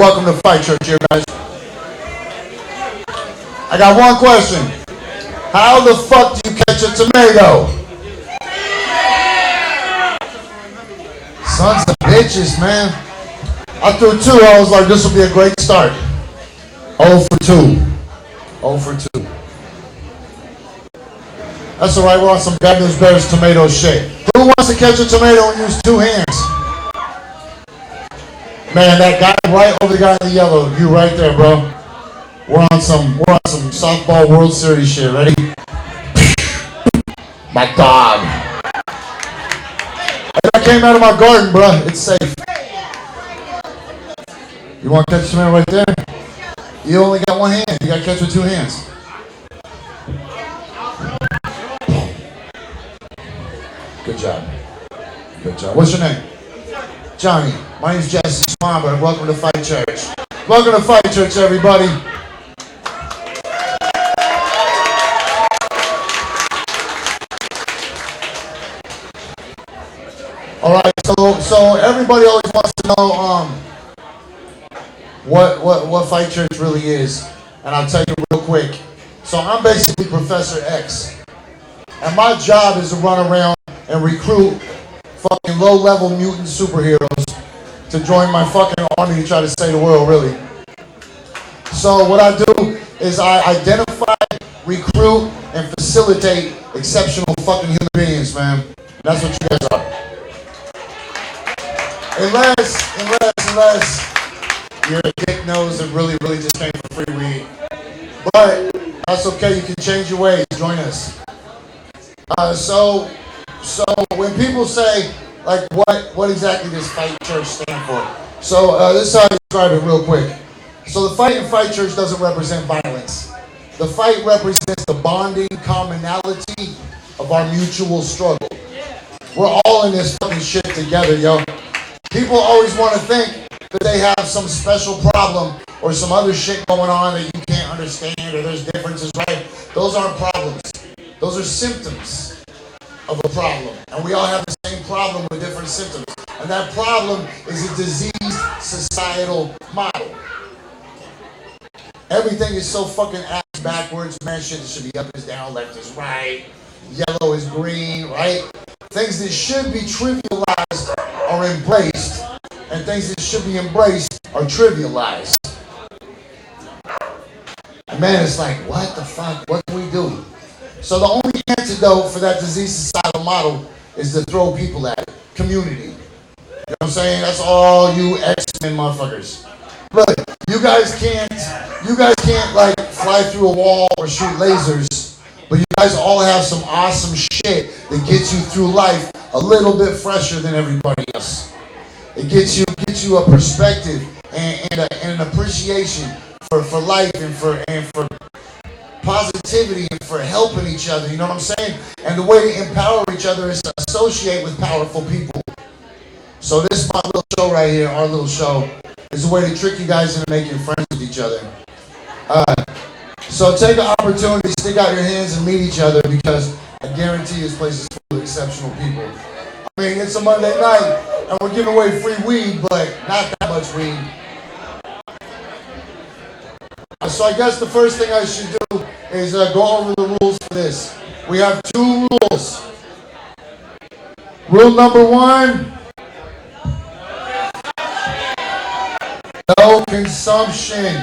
welcome to Fight Church here, guys. I got one question. How the fuck do you catch a tomato? Sons of bitches, man. I threw two. I was like, this will be a great start. 0 for 2. 0 for 2. That's alright, we're on some God News Bears tomato shit. Who wants to catch a tomato and use 2 hands? Man, that guy right over the guy in the yellow, you right there, bro. We're on some softball World Series shit. Ready? My dog. That came out of my garden, bro. It's safe. You want to catch a tomato right there? You only got 1 hand. You got to catch with 2 hands. Good job. Good job. What's your name? Johnny. My name's Jesse Swanberg. Welcome to Fight Church. Welcome to Fight Church, everybody. All right. So everybody always wants to know what Fight Church really is, and I'll tell you real quick. So I'm basically Professor X, and my job is to run around and recruit fucking low-level mutant superheroes to join my fucking army to try to save the world, really. So what I do is I identify, recruit, and facilitate exceptional fucking human beings, man. And that's what you guys are. Unless your dick knows it really just came for free weed. But that's okay, you can change your ways, join us. So when people say, like, what exactly does Fight Church stand for? So this is how I describe it real quick. So the Fight in Fight Church doesn't represent violence. The fight represents the bonding commonality of our mutual struggle. We're all in this fucking shit together, yo. People always want to think that they have some special problem or some other shit going on that you can't understand or there's differences, right? Those aren't problems. Those are symptoms of a problem. And we all have the same problem with different symptoms. And that problem is a diseased societal model. Everything is so fucking ass backwards. Man, shit should be up is down, left is right, yellow is green, right? Things that should be trivialized are embraced, and things that should be embraced are trivialized. And man, it's like, what the fuck? What do we do? So the only antidote for that disease societal model is to throw people at it. Community. You know what I'm saying? That's all you X-Men motherfuckers. Look, you guys can't like fly through a wall or shoot lasers, but you guys all have some awesome shit that gets you through life a little bit fresher than everybody else. It gets you a perspective and an appreciation for life and for positivity and for helping each other, you know what I'm saying? And the way to empower each other is to associate with powerful people. So this is my little show right here, our little show, is a way to trick you guys into making friends with each other. So take an opportunity, stick out your hands and meet each other, because I guarantee this place is full of exceptional people. I mean, it's a Monday night and we're giving away free weed, but not that much weed. So I guess the first thing I should do is go over the rules for this. We have 2 rules. Rule number 1, no consumption.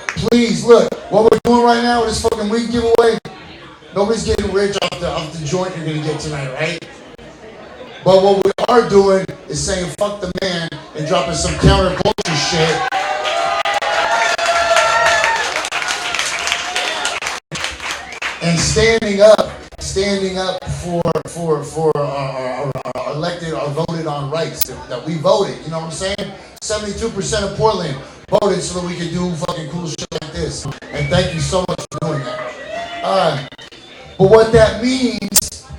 Please, look, what we're doing right now with this fucking weed giveaway, nobody's getting rich off the joint you're gonna get tonight, right? But what we are doing is saying fuck the man and dropping some counterculture shit. And standing up for our elected or voted on rights that we voted. You know what I'm saying? 72% of Portland voted so that we could do fucking cool shit like this. And thank you so much for doing that. But what that means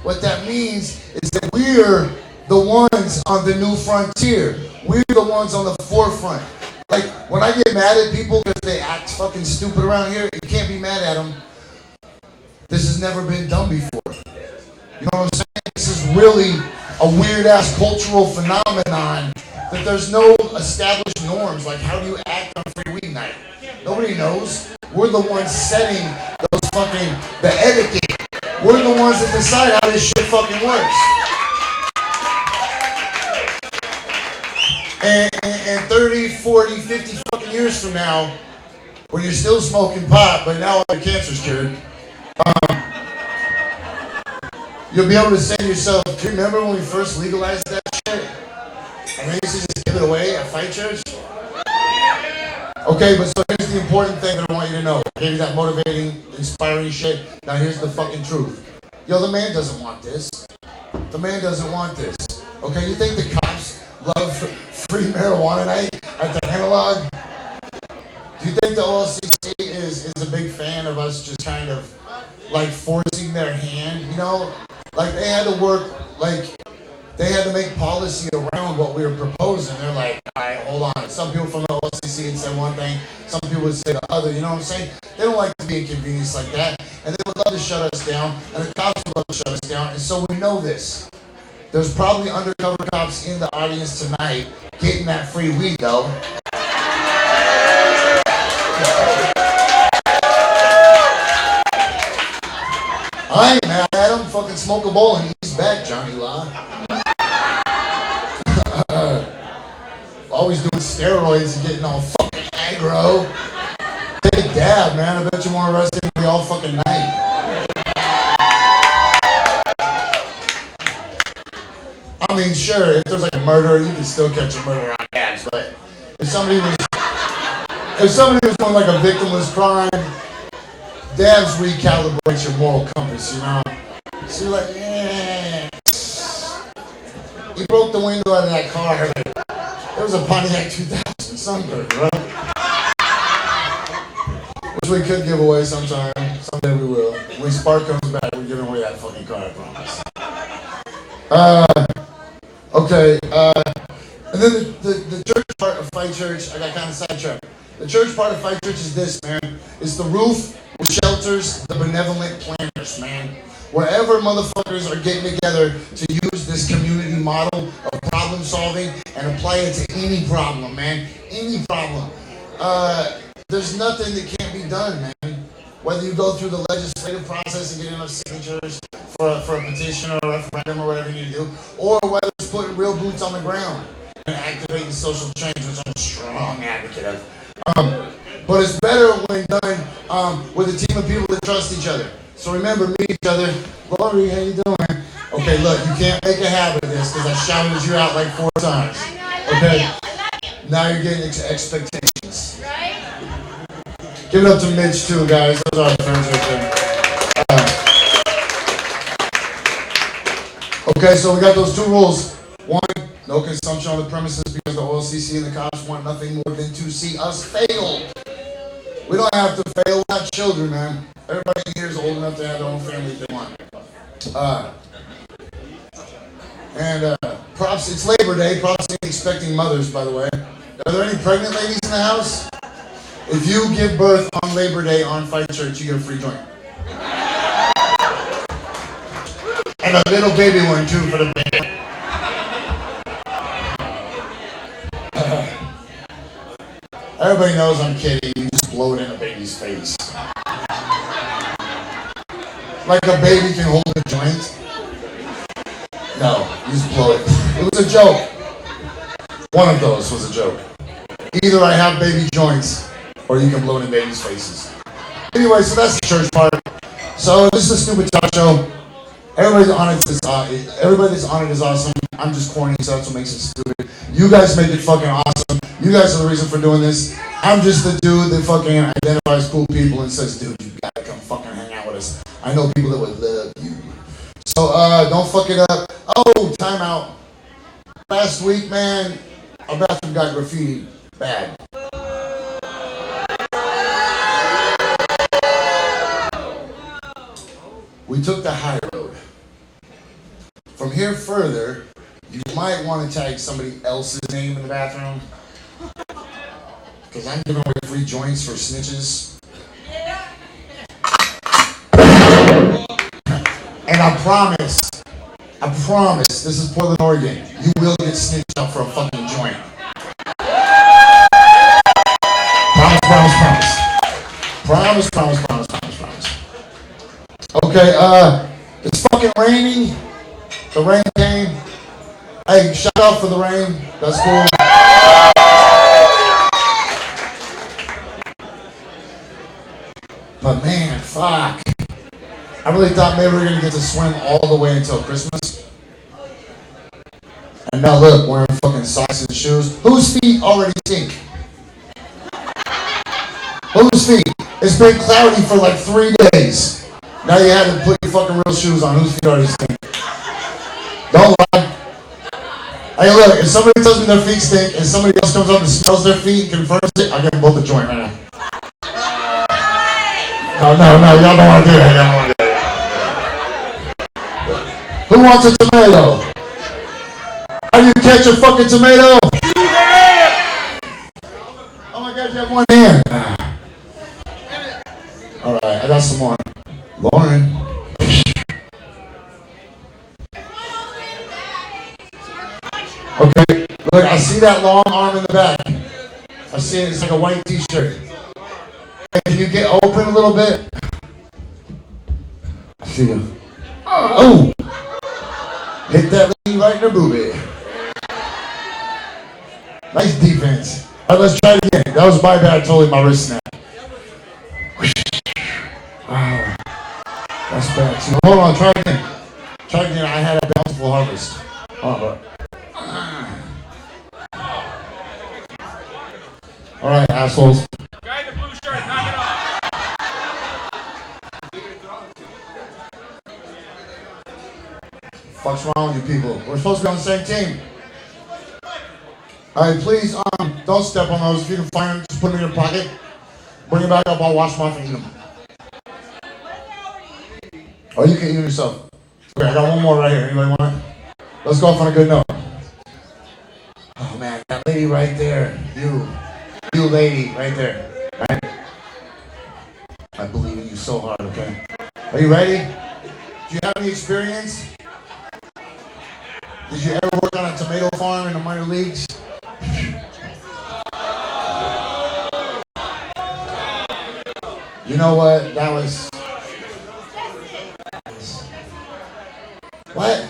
is that we're the ones on the new frontier. We're the ones on the forefront. Like, when I get mad at people because they act fucking stupid around here, you can't be mad at them. This has never been done before. You know what I'm saying? This is really a weird-ass cultural phenomenon that there's no established norms. Like, how do you act night. Nobody knows. We're the ones setting the etiquette. We're the ones that decide how this shit fucking works. And 30, 40, 50 fucking years from now, when you're still smoking pot, but now all your cancer's cured, you'll be able to say to yourself, do you remember when we first legalized that shit? And they used to just give it away at Fight Church? Okay, but so here's the important thing that I want you to know. I gave you that motivating, inspiring shit. Now here's the fucking truth. Yo, the man doesn't want this. The man doesn't want this. Okay, you think the cops love free marijuana night at the Analog? Do you think the OLCC is a big fan of us just kind of like forcing their hand? You know, like they had to work, like they had to make policy around what we were proposing. They're like, all right, hold on. Some people from the OLCC would say one thing, some people would say the other. You know what I'm saying? They don't like to be inconvenienced like that, and they would love to shut us down, and the cops would love to shut us down. And so we know this. There's probably undercover cops in the audience tonight getting that free weed, though. I ain't mad at him. Fucking smoke a bowl and he's back, Johnny Law. Always doing steroids and getting all fucking aggro. Take a dab, man. I bet you want to arrest him all fucking night. I mean, sure, if there's like a murder, you can still catch a murderer on dabs, but if somebody was doing like a victimless crime, dabs recalibrate your moral compass, you know? So you're like, yeah. He broke the window out of that car. There was a Pontiac 2000 Sunbird, right? Which we could give away sometime. Someday we will. When Spark comes back, we're giving away that fucking car, I promise. Okay, and then the church part of Fight Church, I got kind of sidetracked. The church part of Fight Church is this, man. It's the roof with shelters, the benevolent planners, man. Wherever motherfuckers are getting together to use this community model of problem solving and apply it to any problem, man. Any problem. There's nothing that can't be done, man. Whether you go through the legislative process and get enough signatures for a petition or a referendum or whatever you need to do, or whether it's putting real boots on the ground and activating social change, which I'm a strong advocate of. But it's better when done with a team of people that trust each other. So remember, meet each other. Lori, how you doing? Okay, look, you can't make a habit of this because I shouted you out like 4 times. Okay, now you're getting expectations. Give it up to Mitch too, guys. Those are our friends right there. Okay, so we got those 2 rules. 1, no consumption on the premises because the OLCC and the cops want nothing more than to see us fail. We don't have to fail. We're not children, man. Everybody here is old enough to have their own family if they want. Props, it's Labor Day. Props to expecting mothers, by the way. Are there any pregnant ladies in the house? If you give birth on Labor Day on Fight Church, you get a free joint. And a little baby one, too, for the baby. Everybody knows I'm kidding. You just blow it in a baby's face. Like a baby can hold a joint. No, you just blow it. It was a joke. One of those was a joke. Either I have baby joints, or you can blow it in babies' faces. Anyway, so that's the church part. So this is a stupid talk show. Everybody that's on it is awesome. I'm just corny, so that's what makes it stupid. You guys make it fucking awesome. You guys are the reason for doing this. I'm just the dude that fucking identifies cool people and says, dude, you gotta come fucking hang out with us. I know people that would love you. So don't fuck it up. Oh, time out. Last week, man, our bathroom got graffiti bad. We took the high road. From here further, you might want to tag somebody else's name in the bathroom. Because I'm giving away free joints for snitches. And I promise, this is Portland, Oregon, you will get snitched up for a fucking joint. Promise Promise. Okay, it's fucking raining. The rain came. Hey, shout out for the rain. That's cool. But man, fuck. I really thought maybe we were gonna get to swim all the way until Christmas. And now look, wearing fucking socks and shoes. Whose feet already stink? Whose feet? It's been cloudy for like 3 days. Now you had to put your fucking real shoes on. Whose feet already stink? Don't lie. Hey, look, if somebody tells me their feet stink and somebody else comes up and smells their feet and confirms it, I'll give them both a joint right now. No, y'all don't want to do that. Who wants a tomato? How do you catch a fucking tomato? Oh my God, you have one hand. All right, I got some more. Lauren. Okay, look, I see that long arm in the back. I see it, it's like a white t-shirt. Hey, can you get open a little bit? I see you. Oh! Hit that lady right in her boobie. Nice defense. All right, let's try it again. That was my bad, totally my wrist snap. Wow. That's bad. So, hold on, try again. I had a bountiful harvest. All right, assholes. Guy in the blue shirt, knock it off. What's wrong with you people? We're supposed to be on the same team. All right, please, don't step on those. If you can find them, just put them in your pocket. Bring them back up. I'll wash them off and eat them. Oh, you can eat them yourself. Okay, I got one more right here. Anybody want it? Let's go off on a good note. Oh man, that lady right there. You lady right there. Right? I believe in you so hard. Okay. Are you ready? Do you have any experience? Did you ever work on a tomato farm in the minor leagues? You know what? That was... What?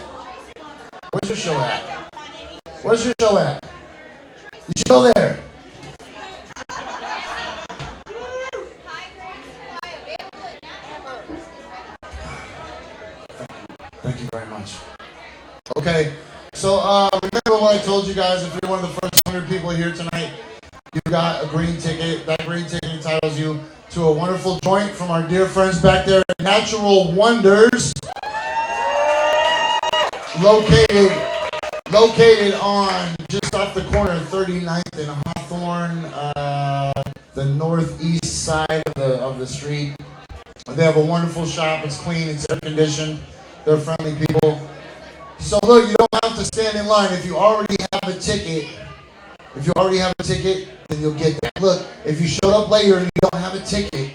Where's your show at? Where's your show at? You should go there. Thank you very much. Okay, so remember what I told you guys. If you're one of the first 100 people here tonight, you got a green ticket. That green ticket entitles you to a wonderful joint from our dear friends back there at Natural Wonders, located on just off the corner of 39th and Hawthorne, the northeast side of the street. They have a wonderful shop. It's clean. It's air conditioned. They're friendly people. So look, you don't have to stand in line. If you already have a ticket, then you'll get that. Look, if you showed up later and you don't have a ticket,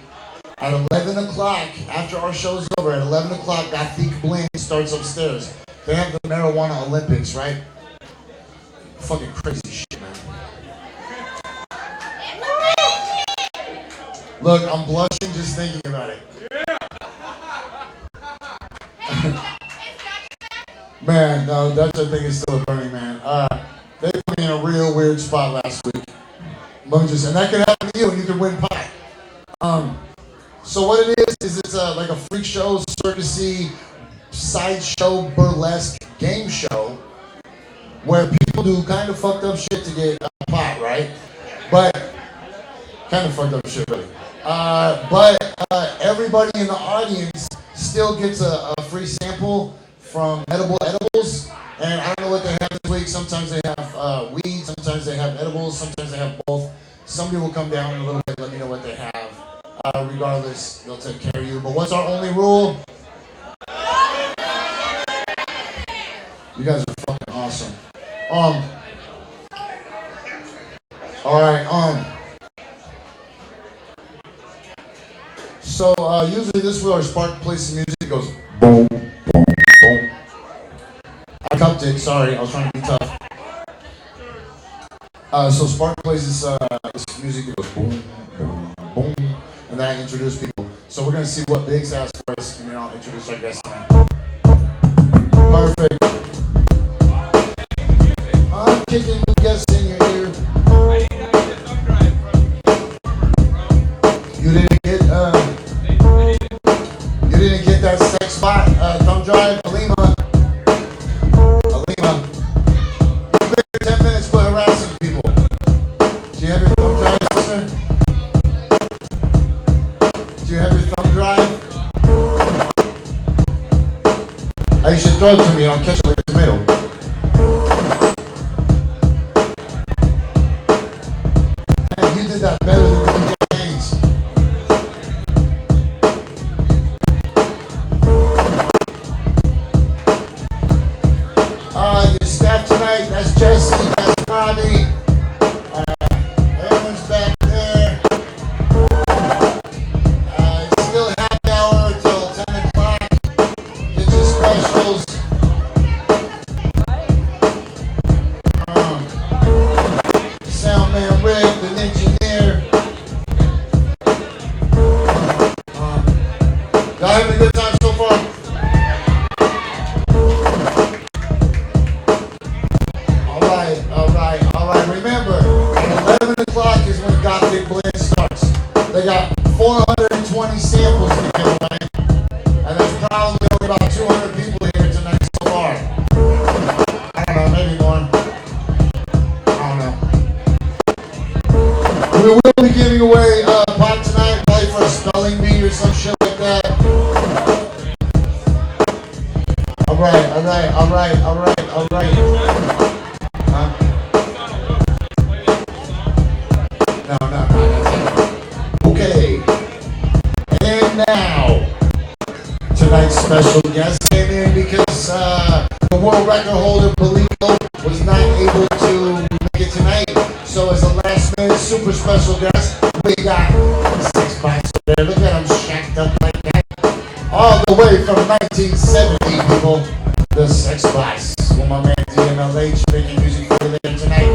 at 11 o'clock, after our show's over, at 11 o'clock, Gothique Bling starts upstairs. They have the Marijuana Olympics, right? Fucking crazy shit, man. Look, I'm blushing just thinking about it. Man, no, that thing is still burning, man. They put me in a real weird spot last week. And that can happen to you, and you can win pie. So what it is it's like a freak show, circusy, sideshow, burlesque game show where people do kind of fucked up shit to get a pot, right? But kind of fucked up shit, really. But everybody in the audience still gets a free sample from edibles, and I don't know what they have this week. Sometimes they have weed, sometimes they have edibles, sometimes they have both. Somebody will come down in a little bit, let me know what they have. Regardless, they'll take care of you. But what's our only rule? You guys are fucking awesome. Alright, so usually this is where our Spark plays some music. It goes boom, boom, boom. I cupped it, sorry, I was trying to be tough. So Spark plays this music that goes boom, boom, boom, and then I introduce people. So we're gonna see what Biggs has for us, and then I'll introduce our guest tonight. Perfect. I'm kicking the guests in your ear. You didn't get that sex spot thumb drive, Alima. You've been here 10 minutes for harassing people. Do you have your thumb drive, listener? Do you have your thumb drive? You should throw it to me. I'll catch it like a tomato. Man, you did that better than Billy James. Your staff tonight, that's Jesse, that's Bobby. Everyone's back there. It's still happy hour until 10 o'clock. Get your specials. Soundman Rick, the engineer. Y'all having a good time so far? All right. Remember, 11 o'clock is when Gothic Blend starts. They got 420 samples to give away, and there's probably only about 200 people here tonight so far. I don't know, maybe more. I don't know. We will be giving away pot tonight, probably for a spelling bee or some shit like that. All right. No. Okay. And now, tonight's special guest came in because the world record holder, Belico, was not able to make it tonight. So as a last minute super special guest, we got 6 bucks over there. Look at him shacked up like that. All the way from 1970, people. The Sex Box. With my man DMLH making music for you later tonight.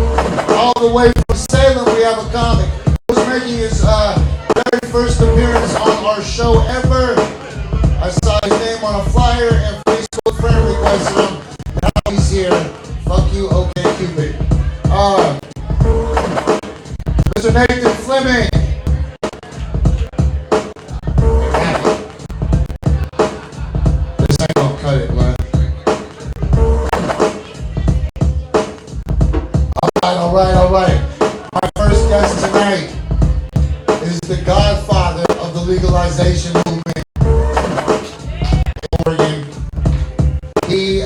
All the way from Salem, we have a comic who's making his very first appearance on our show ever. I saw his name on a flyer and Facebook friend requested him. Now he's here. Fuck you, okay, Cupid. Mr. Nathan Fleming. This ain't gonna cut it, man. All right. My first guest tonight is the godfather of the legalization movement in Oregon. He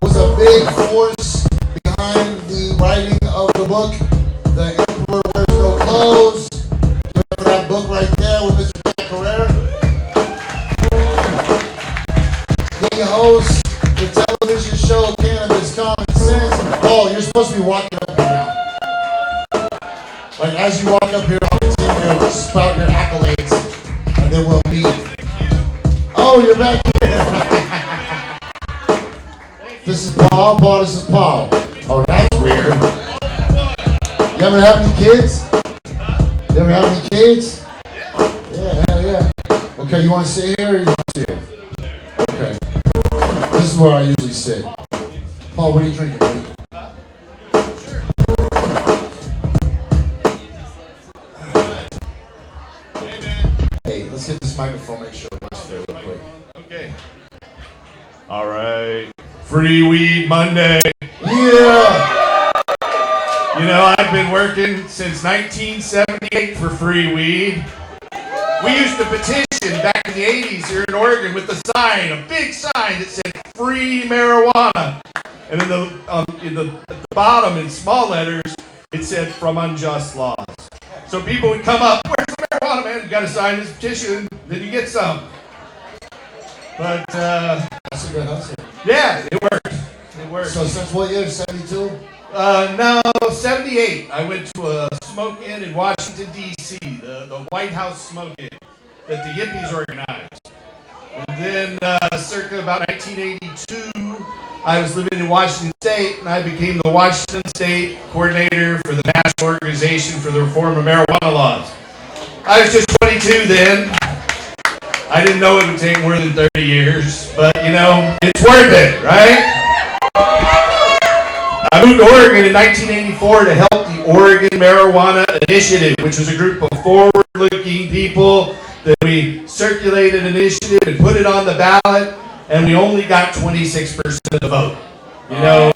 was a big force behind the writing of the book, The Emperor Wears No Clothes. Remember that book right there with Mr. Jack Herrera? He hosts the television show Cannabis Common Sense. Paul, you're supposed to be walking up here now. Like, as you walk up here, I'll continue to spout your accolades, and then we'll meet. Oh, you're back here. This is Paul. This is Paul. Oh, that's weird. You ever have any kids? You ever have any kids? Yeah, hell yeah. Okay, you want to sit here or you want to sit here? Okay. This is where I usually sit. Paul, what are you drinking, buddy? Hey, let's get this microphone, make sure it works there real quick. Okay. All right. Free Weed Monday. Yeah! You know, I've been working since 1978 for free weed. We used to petition back in the 80s here in Oregon with a sign, a big sign that said free marijuana. And at the bottom in small letters, it said from unjust laws. So people would come up, where's the marijuana, man? You got to sign this petition, then you get some. But, That's a good hustle. yeah, it worked. So since what year? 72? No, 78. I went to a smoke-in in Washington, D.C., the White House smoke-in that the hippies organized. And then circa about 1982, I was living in Washington State, and I became the Washington State coordinator for the National Organization for the Reform of Marijuana Laws. I was just 22 then. I didn't know it would take more than 30 years, but you know, it's worth it, right? I moved to Oregon in 1984 to help the Oregon Marijuana Initiative, which was a group of forward-looking people that we circulated an initiative and put it on the ballot, and we only got 26% of the vote. You know,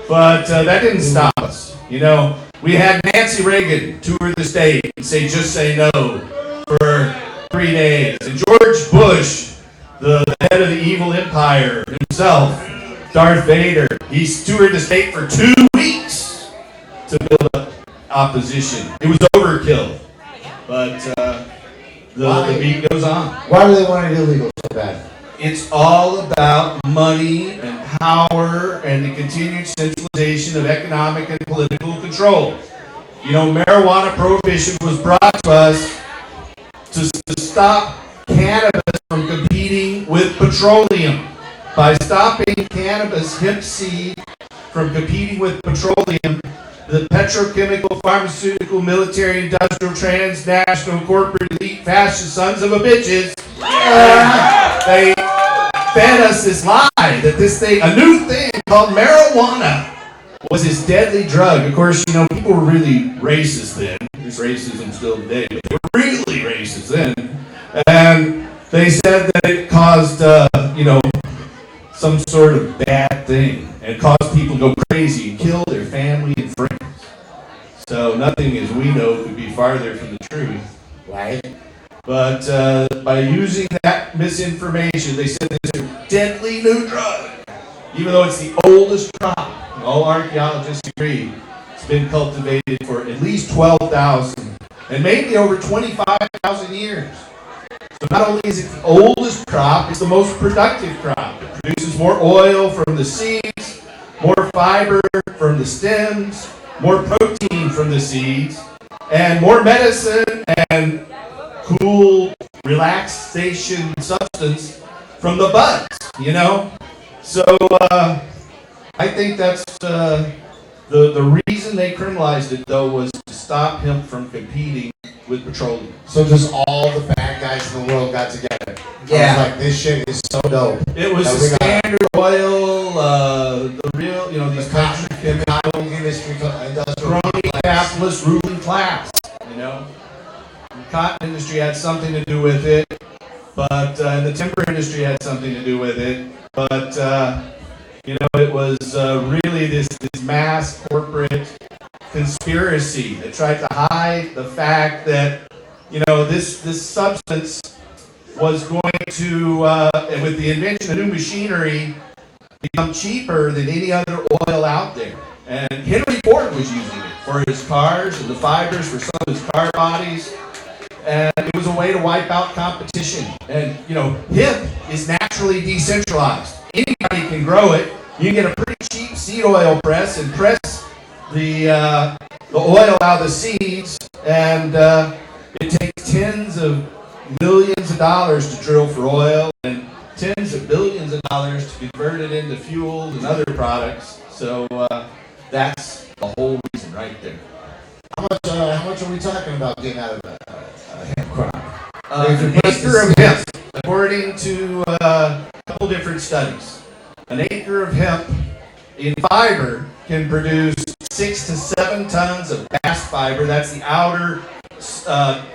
but that didn't stop us. You know, we had Nancy Reagan tour the state and say, "Just say no," for 3 days. And George Bush, the head of the evil empire himself, Darth Vader, he toured the state for 2 weeks to build up opposition. It was overkill. But the beat goes on. Why do they want it illegal so bad? It's all about money and power and the continued centralization of economic and political control. You know, marijuana prohibition was brought to us to stop cannabis from competing with petroleum. By stopping cannabis hemp seed from competing with petroleum, the petrochemical, pharmaceutical, military, industrial, transnational, corporate, elite, fascist sons of a bitches, they fed us this lie that this thing, a new thing called marijuana, was this deadly drug. Of course, you know, people were really racist then. There's racism still today, but they were really racist then. And they said that it caused, you know, some sort of bad thing and caused people to go crazy and kill their family and friends. So nothing, as we know, could be farther from the truth. Right? But by using that misinformation, they said it's a deadly new drug. Even though it's the oldest crop, all archaeologists agree, it's been cultivated for at least 12,000 and maybe over 25,000 years. So not only is it the oldest crop, it's the most productive crop. It produces more oil from the seeds, more fiber from the stems, more protein from the seeds, and more medicine and cool relaxation substance from the buds, you know? So I think that's the reason they criminalized it, though, was to stop him from competing with petroleum. So just all the bad guys in the world got together. Yeah. I was like, this shit is so dope. It was the Standard Oil, the real, you know, these cotton industry, industrial crony capitalist ruling class, you know. The cotton industry had something to do with it, but and the timber industry had something to do with it, but you know, it was really this mass corporate conspiracy that tried to hide the fact that, you know, this substance was going to, with the invention of new machinery, become cheaper than any other oil out there. And Henry Ford was using it for his cars and the fibers for some of his car bodies. And it was a way to wipe out competition. And, you know, hemp is naturally decentralized. Anybody can grow it. You can get a pretty cheap seed oil press and press the oil out of the seeds, and it takes tens of millions of dollars to drill for oil and tens of billions of dollars to convert it into fuels and other products. So that's the whole reason right there. How much are we talking about getting out of a hemp crop? An acre of hemp, according to a couple different studies. An acre of hemp in fiber can produce 6 to 7 tons of bast fiber. That's the outer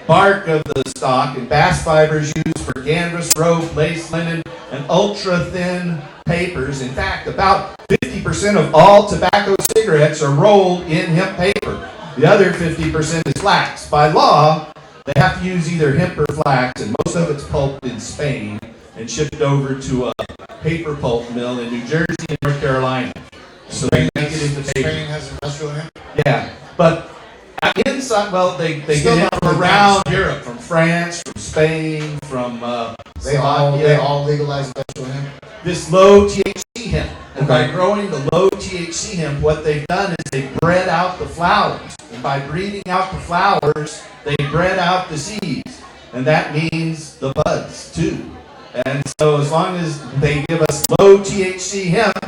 bark of the stalk, and bast fiber is used for canvas, rope, lace, linen, and ultra-thin papers. In fact, about 50% of all tobacco cigarettes are rolled in hemp paper. The other 50% is flax. By law, they have to use either hemp or flax, and most of it's pulped in Spain and shipped over to a paper pulp mill in New Jersey and North Carolina. So they make it into paper. Spain has industrial hemp? Yeah, but inside, well, they get it from around Europe, from France, from Spain, from They all legalize industrial hemp? this low THC hemp. And by growing the low THC hemp, what they've done is they bred out the flowers. And by breeding out the flowers, they bred out the seeds. And that means the buds, too. And so as long as they give us low THC hemp,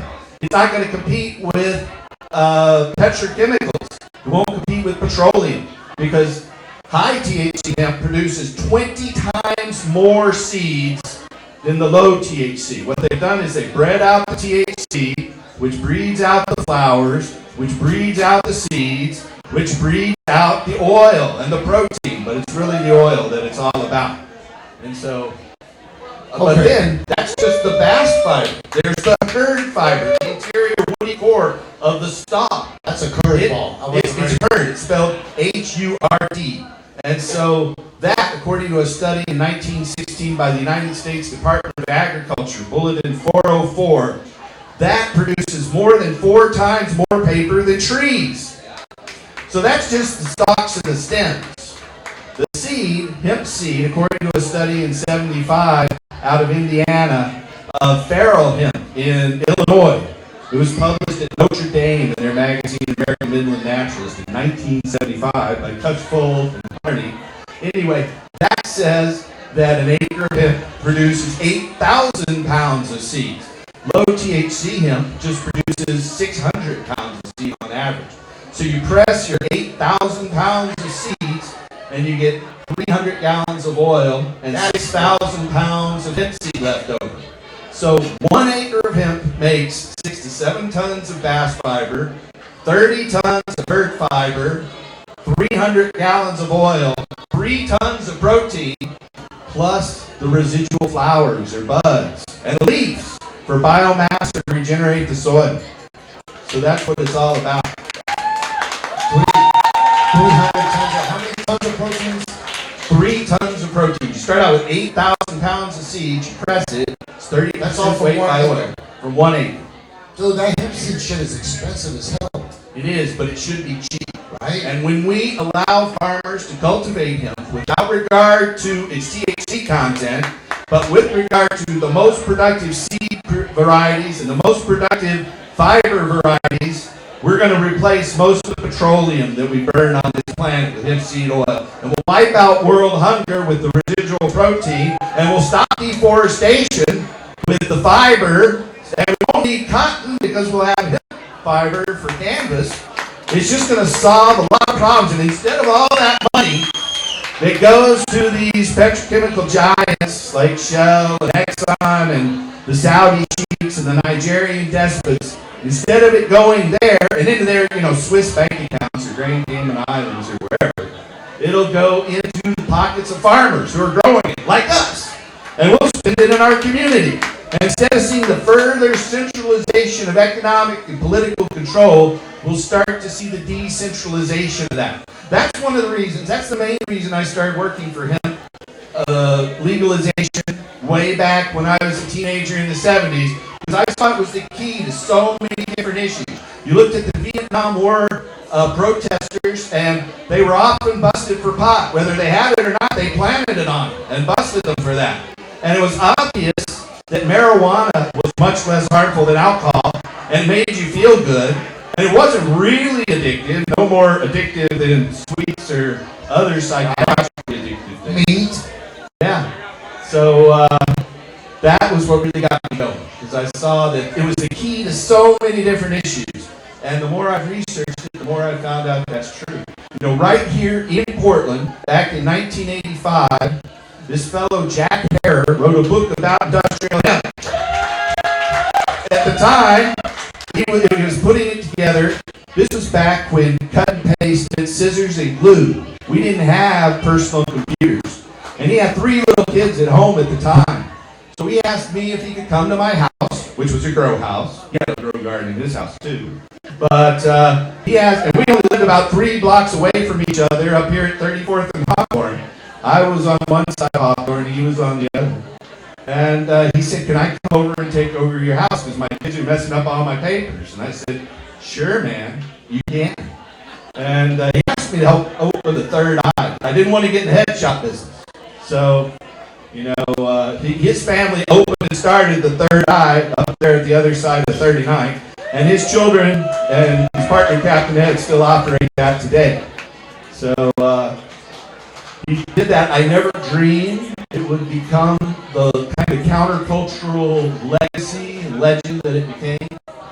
It's not going to compete with petrochemicals. It won't compete with petroleum because high THC hemp produces 20 times more seeds than the low THC. What they've done is they bred out the THC, which breeds out the flowers, which breeds out the seeds, which breeds out the oil and the protein, but it's really the oil that it's all about. And so, but then that's just the bast fiber. There's the curd fiber, the interior woody core of the stalk. That's a curveball. It's curd. It's spelled H-U-R-D. And so that, according to a study in 1916 by the United States Department of Agriculture, Bulletin 404, that produces more than 4 times more paper than trees. So that's just the stalks and the stems. The seed, hemp seed, according to a study in 75 out of Indiana, of Farrell hemp in Illinois. It was published at Notre Dame in their magazine American Midland Naturalist in 1975 by Cutchfold and Harney. Anyway, that says that an acre of hemp produces 8,000 pounds of seeds. Low THC hemp just produces 600 pounds of seed on average. So you press your 8,000 pounds of seeds and you get 300 gallons of oil and 6,000 pounds of hemp seed left over. So 1 acre of hemp makes 6 to 7 tons of bast fiber, 30 tons of curd fiber, 300 gallons of oil, 3 tons of protein, plus the residual flowers or buds and leaves for biomass to regenerate the soil. So that's what it's all about. 300 tons of, how many tons of proteins? 3 tons of protein. You start out with 8,000 pounds of seeds, you press it, it's 30% That's all from weight 1 by acre. oil from 1 acre. Dude, that hemp seed shit is expensive as hell, It is, but it should be cheap. right? And when we allow farmers to cultivate hemp without regard to its THC content, but with regard to the most productive seed varieties and the most productive fiber varieties, we're going to replace most of the petroleum that we burn on this planet with hemp seed oil. And we'll wipe out world hunger with the residual protein, and we'll stop deforestation with the fiber, and we won't need cotton because we'll have hemp fiber for canvas. It's just going to solve a lot of problems. And instead of all that money that goes to these petrochemical giants like Shell and Exxon and the Saudi sheiks and the Nigerian despots, instead of it going there and into their, Swiss bank accounts or Grand Cayman Islands or wherever, it'll go into the pockets of farmers who are growing it, like us. And we'll spend it in our community. And instead of seeing the further centralization of economic and political control, we'll start to see the decentralization of that. That's one of the reasons, that's the main reason I started working for hemp legalization way back when I was a teenager in the 70s, because I saw it was the key to so many different issues. You looked at the Vietnam War protesters, and they were often busted for pot. Whether they had it or not, they planted it on them and busted them for that. And it was obvious that marijuana was much less harmful than alcohol and made you feel good. And it wasn't really addictive, no more addictive than sweets or other psychologically addictive things. Meat. Yeah. So that was what really got me going, because I saw that it was the key to so many different issues. And the more I've researched it, the more I found out that's true. Right here in Portland, back in 1985, this fellow Jack Herer wrote a book about industrial hemp. At the time, he was putting it together. This was back when cut and paste and scissors and glue. We didn't have personal computers. And he had 3 little kids at home at the time. So he asked me if he could come to my house, which was a grow house. He had a grow garden in his house too. But he asked, and we only lived about 3 blocks away from each other up here at 34th and Hawthorne. I was on one side of Hawthorne, he was on the other. And he said, can I come over and take over your house because my kids are messing up all my papers? And I said, sure, man, you can. And he asked me to help open the third eye. I didn't want to get in the head shop business. So, his family opened and started the third eye up there at the other side of 39th. And his children and his partner, Captain Ed, still operate that today. So, he did that. I never dreamed it would become the kind of countercultural legacy and legend that it became.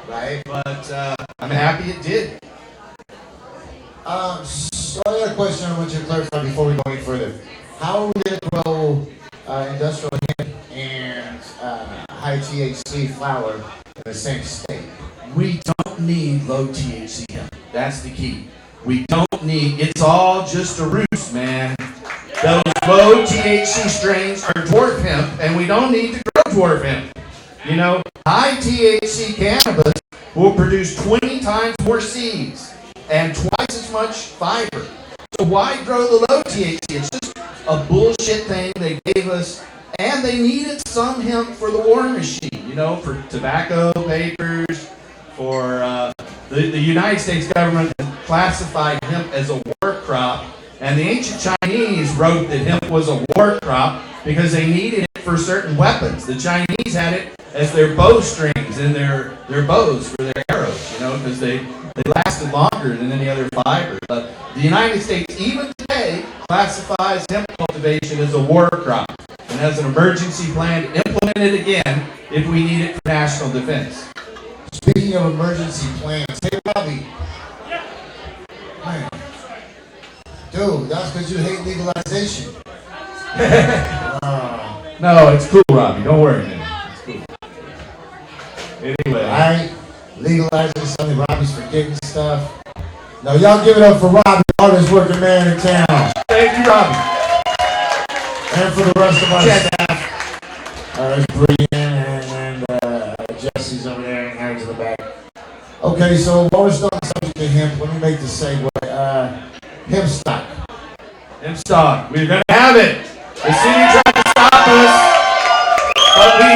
Right. I'm happy it did. So I got a question I want you to clarify before we go any further. How are we going to grow industrial hemp and high THC flower in the same state? We don't need low THC hemp. That's the key. We don't need, it's all just a ruse, man. Those low THC strains are dwarf hemp, and we don't need to grow dwarf hemp. You know, high THC cannabis will produce 20 times more seeds and twice as much fiber. So why grow the low THC? It's just a bullshit thing they gave us, and they needed some hemp for the war machine, you know, for tobacco papers, for the United States government classified hemp as a war crop, and the ancient Chinese wrote that hemp was a war crop because they needed it for certain weapons. The Chinese had it as their bowstrings and their bows for their arrows, you know, because they lasted longer than any other fiber. But the United States, even today, classifies hemp cultivation as a war crop and has an emergency plan to implement it again if we need it for national defense. Speaking of emergency plans, hey Robbie, man, dude, that's because you hate legalization. No, it's cool, Robbie. Don't worry, man. It's cool. Anyway. Alright, legalizing something, Robbie's forgetting stuff. Now y'all give it up for Robbie, the hardest working man in town. Thank you, Robbie. And for the rest of our staff. There's Brian and Jesse's over there and Aaron's in the back. Okay, so while we're still on the subject of hemp, let me make the segue. Hemp stock. Hemp stock. We're going to have it. The city tried to stop us, but we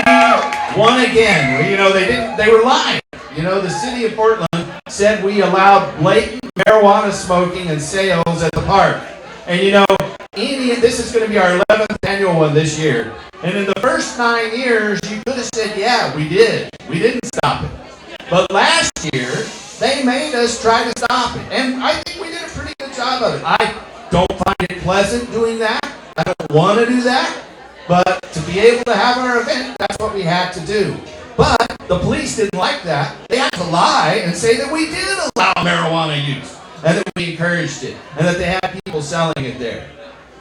won again. You know, they were lying. You know, the city of Portland said we allowed blatant marijuana smoking and sales at the park. And you know, this is going to be our 11th annual one this year. And in the first 9 years, you could have said, yeah, we did. We didn't stop it. But last year, they made us try to stop it. And I think we did a pretty good job of it. I don't find it pleasant doing that. I don't want to do that. But to be able to have our event, that's what we had to do. But the police didn't like that. They had to lie and say that we did allow marijuana use and that we encouraged it and that they had people selling it there.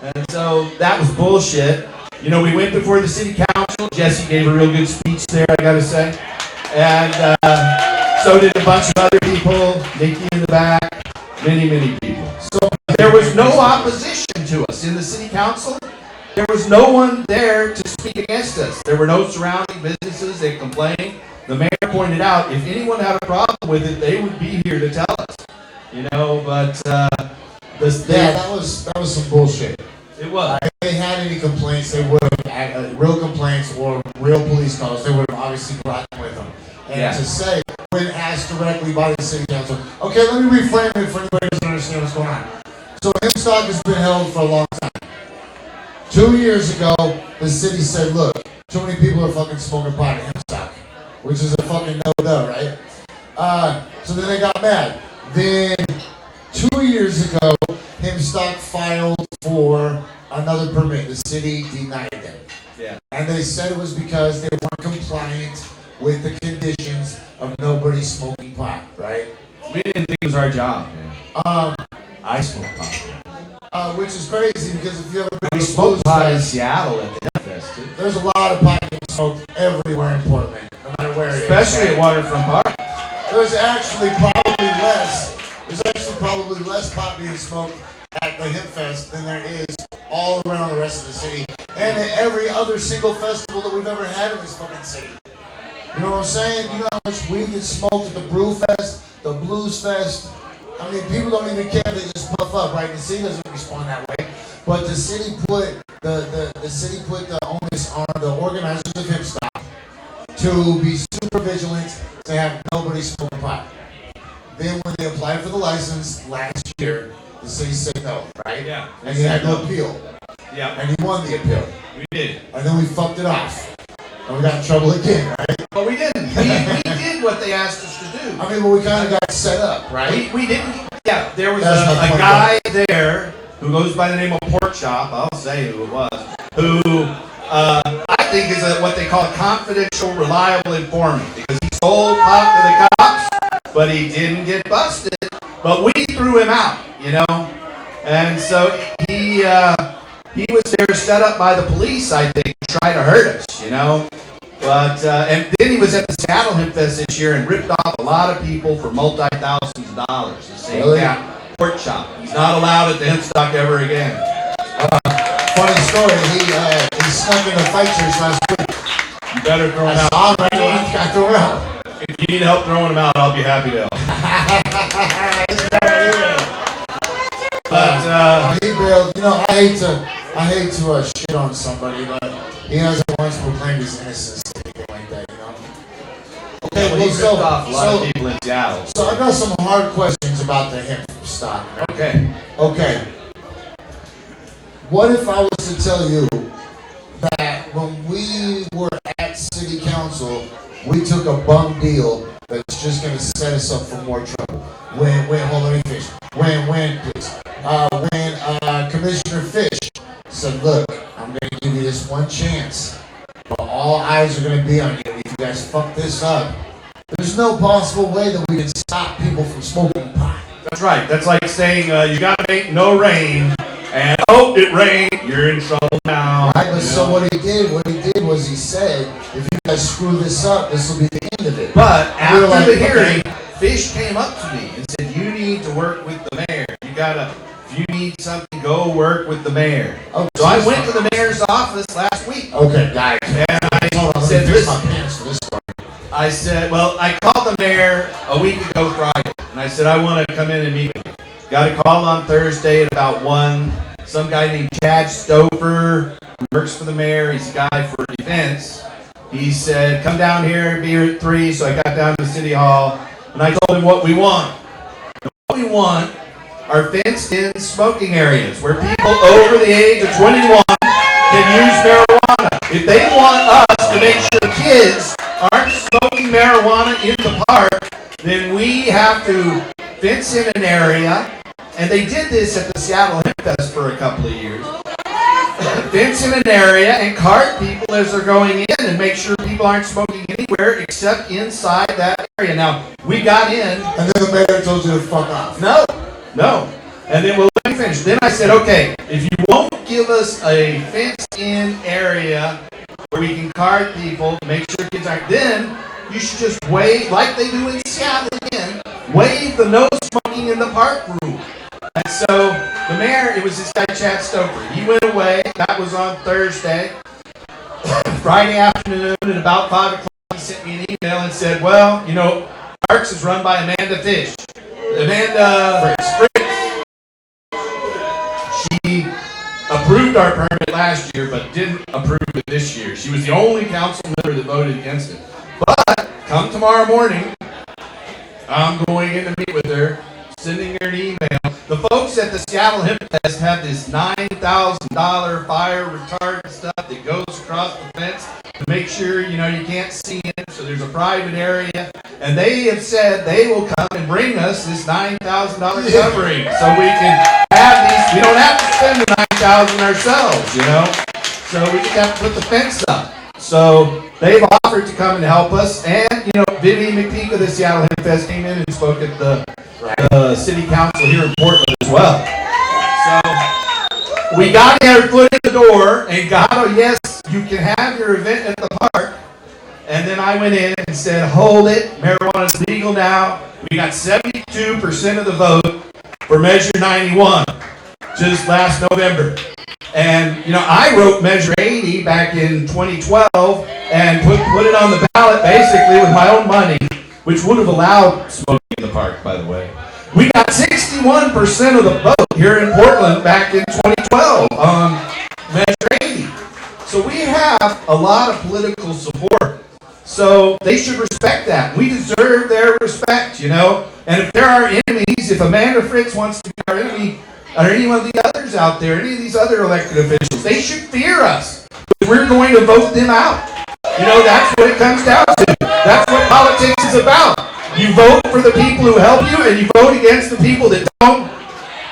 And so that was bullshit. You know, we went before the city council. Jesse gave a real good speech there, I gotta say. And so did a bunch of other people, Nikki in the back, many, many people. So there was no opposition to us in the city council. There was no one there to speak against us. There were no surrounding businesses that complained. The mayor pointed out if anyone had a problem with it, they would be here to tell us. You know, but that was some bullshit. It was. If they had any complaints, they would have real complaints or real police calls. They would have obviously brought them with them. And to say when asked directly by the city council, okay, let me reframe it for anybody who doesn't understand what's going on. So hemp stock has been held for a long time. 2 years ago, the city said, look, too many people are fucking smoking pot at hemp stock, which is a fucking no-no, right? So then they got mad. Then 2 years ago, hemp stock filed for another permit. The city denied them. Yeah. And they said it was because they weren't compliant with the conditions of nobody smoking pot, right? We didn't think it was our job, man. I smoke pot. Which is crazy because if you ever been We to smoked pot in Fest, Seattle at the Hemp Fest, too. there's a lot of pot being smoked everywhere in Portland, no matter where it is. Especially at Waterfront Park. There's actually probably less pot being smoked at the Hemp Fest than there is all around the rest of the city and at every other single festival that we've ever had in this fucking city. You know what I'm saying? You know how much weed gets smoked at the Brew Fest, the Blues Fest. I mean, people don't even care. They just puff up, right? The city doesn't respond that way. But the city put the onus on the organizers of hemp stock to be super vigilant to have nobody smoking pot. Then when they applied for the license last year, the city said no, right? Yeah. And you had to appeal. Yeah. And you won the appeal. We did. And then we fucked it off. And we got in trouble again, right? But we didn't. We did what they asked us to do. I mean, but we kind of got set up, right? We didn't. Yeah, there was That's not a fun, guy there who goes by the name of Pork Chop. I'll say who it was. Who I think is what they call a confidential, reliable informant because he sold pot to the cops but he didn't get busted. But we threw him out, you know. And so he was there set up by the police, I think, to try to hurt us, you know. But and then he was at the Seattle Hemp Fest this year and ripped off a lot of people for multi-thousands of dollars. The same guy, pork chop. He's not allowed at the hemp stock ever again. Funny story. He snuck into fight church last week. You better throw him out. I threw him out. If you need help throwing him out, I'll be happy to help. But he bailed. You know, I hate to shit on somebody, but he hasn't once proclaimed his innocence or anything like that. You know. Okay, well, he ripped off a lot of people in Seattle. So I got some hard questions about the hemp stock. Okay. Okay. What if I was to tell you that when we were at city council, we took a bum deal that's just going to set us up for more trouble? Hold on, let me finish. When Commissioner Fish said, look, I'm going to give you this one chance, but all eyes are going to be on you. If you guys fuck this up, there's no possible way that we can stop people from smoking pot. That's right. That's like saying you got to make no rain. And it rained. You're in trouble now. Right, but so what he did was he said, if you guys screw this up, this will be the end of it. But after the hearing, Fish came up to me and said, you need to work with the mayor. If you need something, go work with the mayor. Okay, so I went to the mayor's office last week. Okay, guys. And I said, I said, well, I called the mayor a week ago Friday. And I said, I want to come in and meet with you. Got a call on Thursday at about 1. Some guy named Chad Stouffer, who works for the mayor. He's a guy for events. He said, come down here, be here at 3. So I got down to City Hall, and I told him what we want. And what we want are fenced-in smoking areas where people over the age of 21 can use marijuana. If they want us to make sure kids aren't smoking marijuana in the park, then we have to fence in an area. And they did this at the Seattle Hemp Fest for a couple of years. Fence in an area and cart people as they're going in and make sure people aren't smoking anywhere except inside that area. Now, we got in. And then the mayor told you to fuck off. No. And then, well, let me finish. Then I said, okay, if you won't give us a fenced-in area where we can cart people, make sure kids aren't, then you should just waive, like they do in Seattle again, waive the no smoking in the park rule. And so the mayor, it was this guy Chad Stouffer. He went away. That was on Thursday. Friday afternoon at about 5 o'clock, he sent me an email and said, well, you know, Parks is run by Amanda Fish. Amanda Fritz. She approved our permit last year, but didn't approve it this year. She was the only council member that voted against it. But come tomorrow morning, I'm going in to meet with her, sending her an email. The folks at the Seattle Hemp Fest have this $9,000 fire retardant stuff that goes across the fence to make sure, you know, you can't see it. So there's a private area. And they have said they will come and bring us this $9,000 covering so we can have these. We don't have to spend the $9,000 ourselves, you know. So we just have to put the fence up. So they've offered to come and help us. And, you know, Vivian McPeak of the Seattle Hemp Fest came in and spoke at the city council here in Portland as well. So we got our foot in the door and got yes, you can have your event at the park. And then I went in and said, hold it, marijuana is legal now. We got 72% of the vote for Measure 91 just last November. And, you know, I wrote Measure 80 back in 2012 and put it on the ballot basically with my own money, which would have allowed smoking in the park, by the way. We got 61% of the vote here in Portland back in 2012 on Measure 80. So we have a lot of political support. So they should respect that. We deserve their respect, you know. And if there are enemies, if Amanda Fritz wants to be our enemy, or any one of the others out there, any of these other elected officials, they should fear us. We're going to vote them out. You know, that's what it comes down to. That's what politics is about. You vote for the people who help you, and you vote against the people that don't.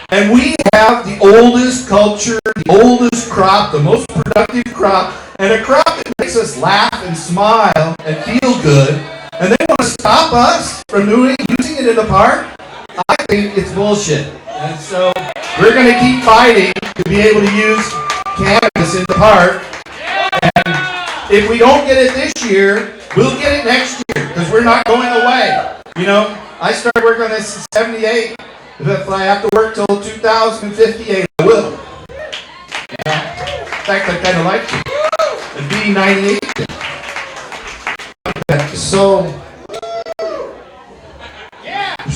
And we have the oldest culture, the oldest crop, the most productive crop, and a crop that makes us laugh and smile and feel good. And they want to stop us from using it in the park, I think it's bullshit. And so we're going to keep fighting to be able to use cannabis in the park. And if we don't get it this year, we'll get it next year because we're not going away. You know, I started working on this in 78. If I have to work till 2058, I will. Yeah. In fact, I kind of like it. It'd be 98.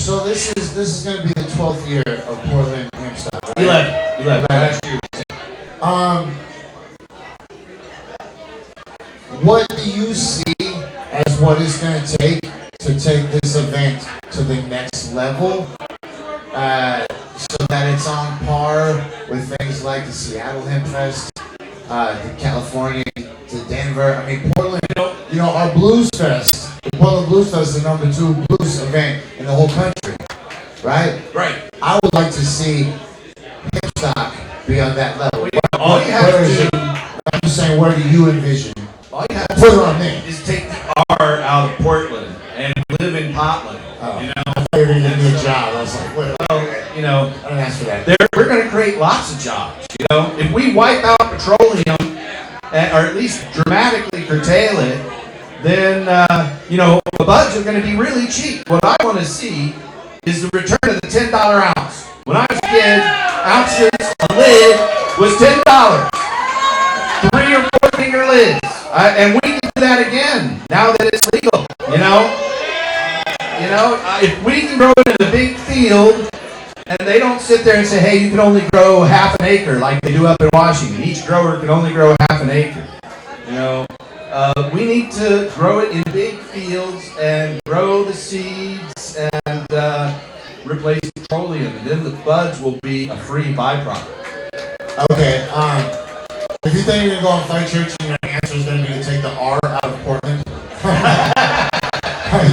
So this is going to be the 12th year of Portland Hemp Stop, right? 11. Last year. What do you see as what it's going to take this event to the next level, so that it's on par with things like the Seattle Hemp Fest, the California, to Denver? I mean, Portland, you know, our Blues Fest, the Portland Blues Fest is the #2 blues event in the whole country, right? Right. I would like to see Hemp Stock be on that level. All you have to do, I'm just saying, where do you envision? all you have to Put it on me. is take the R out of Portland and live in Portland. Oh. You know, I thought you were going to give me a job. I was like, wait, you know, I didn't ask for that. we're going to create lots of jobs. You know, if we wipe out petroleum, or at least dramatically curtail it, then you know, the buds are going to be really cheap. What I want to see is the return of the $10 ounce. When I was a kid, ounces, a lid was $10. 3 or 4 finger lids. And we can do that again now that it's legal. You know, if we can grow it in a big field, and they don't sit there and say, hey, you can only grow half an acre like they do up in Washington. Each grower can only grow half an acre. You know, we need to grow it in big fields and grow the seeds and replace petroleum, and then the buds will be a free byproduct. Okay, if you think you're going to go on Fight Church and your answer is going to be to take the R out of Portland,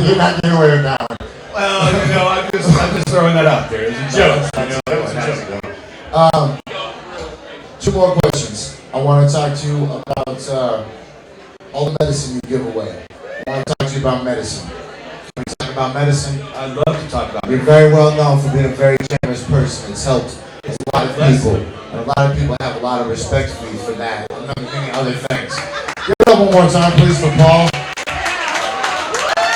you're not getting away with that one. Well, you know, I'm just throwing that out there as a joke. Two more questions. I want to talk to you about all the medicine you give away. I want to talk to you about medicine. When you talk about medicine, I'd love to talk about you're it. very well known for being a very generous person. It's helped a lot of people. And a lot of people have a lot of respect for you for that, and many other things. Give it up one more time, please, for Paul.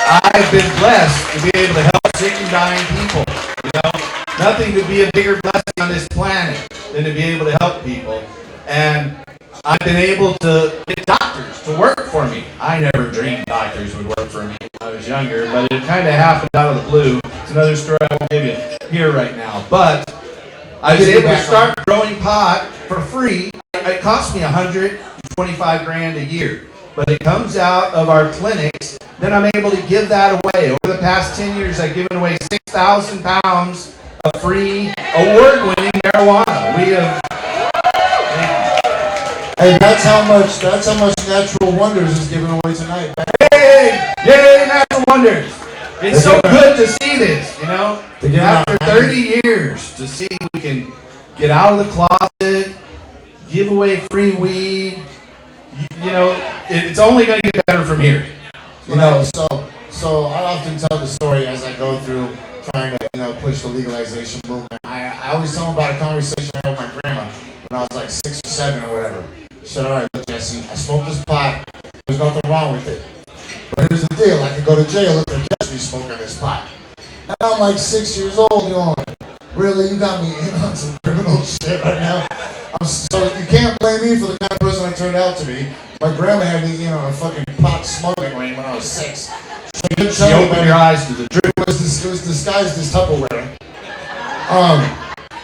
I've been blessed to be able to help sick and dying people. You know, nothing could be a bigger blessing on this planet than to be able to help people. And I've been able to get doctors to work for me. I never dreamed doctors would work for me when I was younger, but it kind of happened out of the blue. It's another story I won't give you here right now. But I was able to start growing pot for free. It cost me $125,000 a year, but it comes out of our clinics. Then I'm able to give that away. Over the past 10 years, I've given away 6,000 pounds of free award-winning marijuana. We have. Hey, that's how much Natural Wonders is giving away tonight. Yay, Natural Wonders. It's so good to see this, you know, after 30 years, to see we can get out of the closet, give away free weed. You know, it's only going to get better from here. You know, so I often tell the story as I go through trying to, you know, push the legalization movement. I always tell them about a conversation I had with my grandma when I was like 6 or 7 or whatever. She said, all right, look, Jesse, I smoked this pot. There's nothing wrong with it. But here's the deal. I could go to jail if they catch me smoking this pot. And I'm like 6 years old, you know, really, you got me in on some criminal shit right now. So you can't blame me for the kind of person I turned out to be. My grandma had me, you know, a fucking pot smoking ring when I was 6. She opened your eyes to the truth. It was disguised as Tupperware.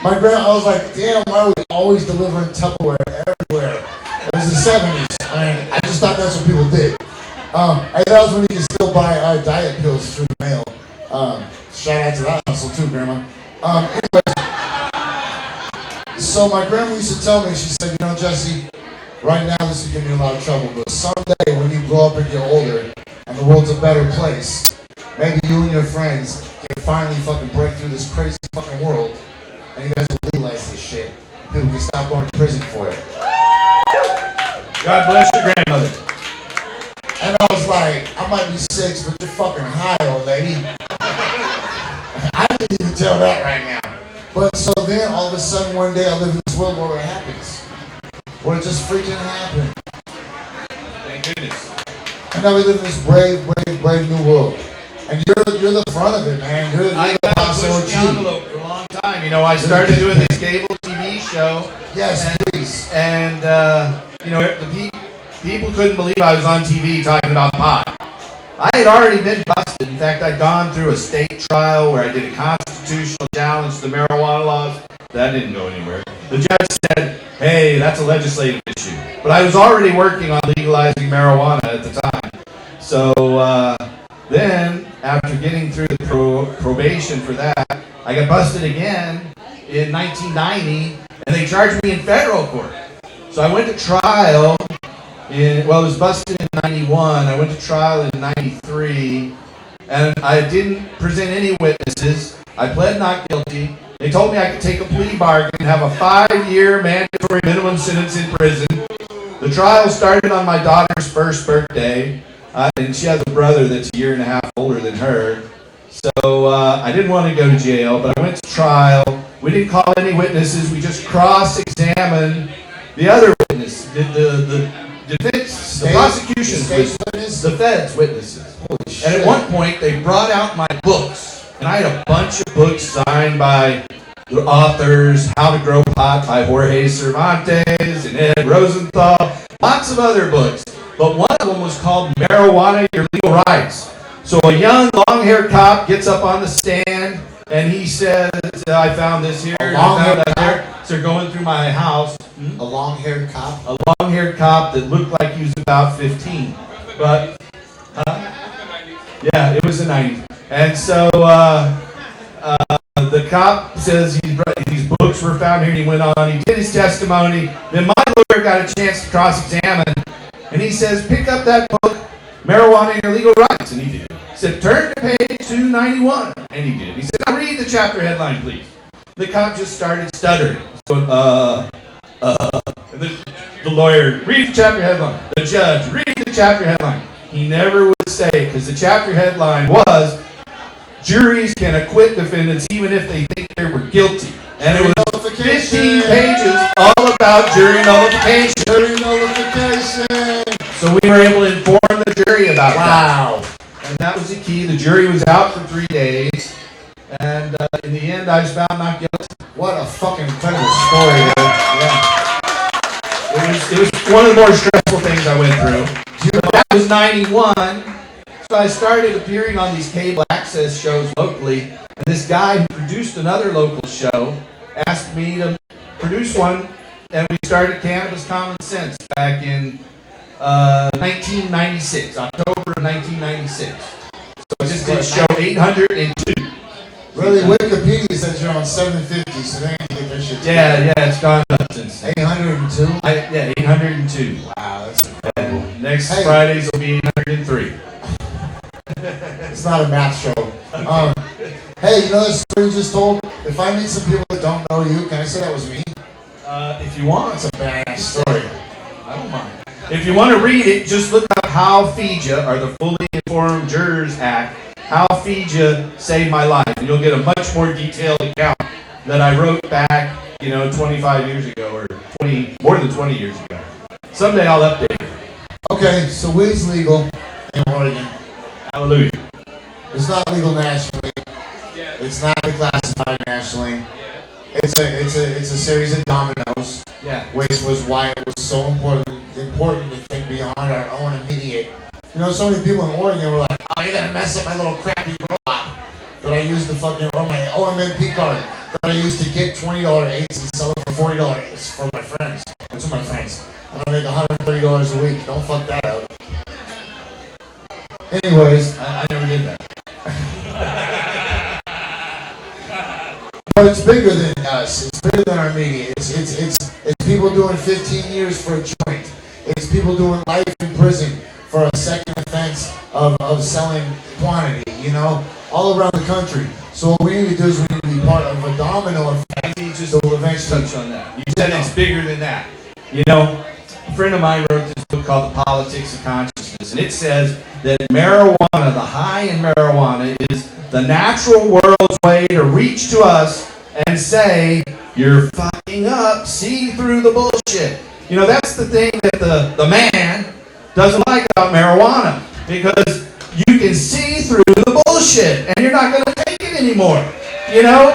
My grandma, I was like, damn, why are we always delivering Tupperware everywhere? It was the 70s, and I just thought that's what people did. And that was when you could still buy diet pills through the mail. Shout out to that hustle too, Grandma. Anyways, so my grandma used to tell me, she said, you know, Jesse, right now this is giving you a lot of trouble, but someday when you grow up and get older and the world's a better place, maybe you and your friends can finally fucking break through this crazy fucking world and you guys will legalize this shit. People can stop going to prison for it. God bless your grandmother. And I was like, I might be 6, but you're fucking high, old lady. tell that right now. But so then all of a sudden one day I live in this world where it happens. Where it just freaking happened. Thank goodness. And now we live in this brave new world. And you're the front of it, man. You're I the got Apostle pushed the Chief. envelope for a long time. You know, I started doing this cable TV show. Yes, please. And, you know, the people couldn't believe I was on TV talking about pot. I had already been busted. In fact, I'd gone through a state trial where I did a constitutional challenge to the marijuana laws. That didn't go anywhere. The judge said, hey, that's a legislative issue. But I was already working on legalizing marijuana at the time. So then, after getting through the probation for that, I got busted again in 1990, and they charged me in federal court. So I went to trial. It was busted in 91. I went to trial in 93, and I didn't present any witnesses. I pled not guilty. They told me I could take a plea bargain and have a 5-year mandatory minimum sentence in prison. The trial started on my daughter's first birthday, and she has a brother that's a year and a half older than her. So I didn't want to go to jail, but I went to trial. We didn't call any witnesses. We just cross-examined the other witness, the defense, the prosecution's witnesses, the feds' witnesses. And at one point, they brought out my books. And I had a bunch of books signed by the authors, How to Grow Pot by Jorge Cervantes and Ed Rosenthal, lots of other books. But one of them was called Marijuana, Your Legal Rights. So a young, long-haired cop gets up on the stand, and he says, I found this here, and I found that there. So they're going through my house. A long-haired cop? A long-haired cop that looked like he was about 15. But, yeah, it was the 90s. And so the cop says these books were found here, and he went on, he did his testimony. Then my lawyer got a chance to cross-examine, and he says, pick up that book, Marijuana and Your Legal Rights, and he did. He said, turn to page 291, and he did. He said, now read the chapter headline, please. The cop just started stuttering. So, the lawyer, read the chapter headline. The judge, read the chapter headline. He never would say, because the chapter headline was, juries can acquit defendants even if they think they were guilty. And it was 15 pages all about jury nullification. Jury nullification. So we were able to inform the jury about Wow. that. And that was the key. The jury was out for 3 days. And in the end, I was found not guilty. What a fucking incredible story, man. Yeah. It was one of the more stressful things I went through. That was 91. So I started appearing on these cable access shows locally, and this guy who produced another local show asked me to produce one, and we started Cannabis Common Sense back in 1996, October of 1996. So I just did show 802. Really, Wikipedia says you're on 750, so they need to get their shit Yeah, it's gone up since then. 802? Yeah, 802. Wow, that's incredible. And next Hey. Fridays will be 803. It's not a math show. Hey, you know the story you just told? If I meet some people that don't know you, can I say that was me? If you want, That's a badass story. I don't mind. If you want to read it, just look up How FIJA, or the Fully Informed Jurors Act, How FIJA Saved My Life, and you'll get a much more detailed account that I wrote back, 25 years ago, or more than 20 years ago. Someday I'll update it. Okay, so weed's legal in Oregon. Hallelujah. It's not legal nationally. It's not declassified nationally. It's a series of dominoes, Yeah. which was why it was so important to think beyond our own immediate. So many people in Oregon were like, oh, you're gonna mess up my little crappy robot that I used to fucking, or my OMMP card that I used to get $20 eights and sell it for $40 for my friends. That's my friends. And I make $130 a week. Don't fuck that up. Anyways, I never did that. but it's bigger than us. It's bigger than our media. It's people doing 15 years for a joint. It's people doing life in prison for a second offense of selling quantity, all around the country. So what we need to do is we need to be part of a domino effect that will eventually Touch on that. You said it's bigger than that. A friend of mine wrote this book called The Politics of Consciousness, and it says that marijuana, the high in marijuana, is the natural world's way to reach to us and say, you're fucking up, see through the bullshit. You know, that's the thing that the man doesn't like about marijuana, because you can see through the bullshit and you're not going to take it anymore. You know,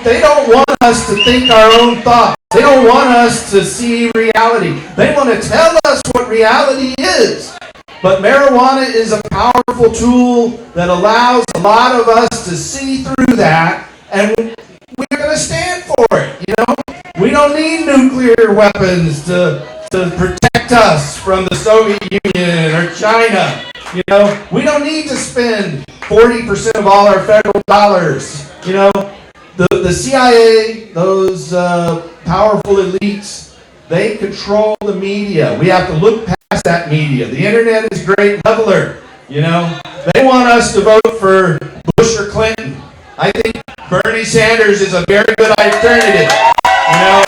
they don't want us to think our own thoughts. They don't want us to see reality. They want to tell us what reality is. But marijuana is a powerful tool that allows a lot of us to see through that, and we're going to stand for it. You know, we don't need nuclear weapons to protect us from the Soviet Union or China. You know, we don't need to spend 40% of all our federal dollars. You know, the CIA, those powerful elites, they control the media. We have to look past that media. The internet is a great leveler. You know, they want us to vote for Bush or Clinton. I think Bernie Sanders is a very good alternative. You know,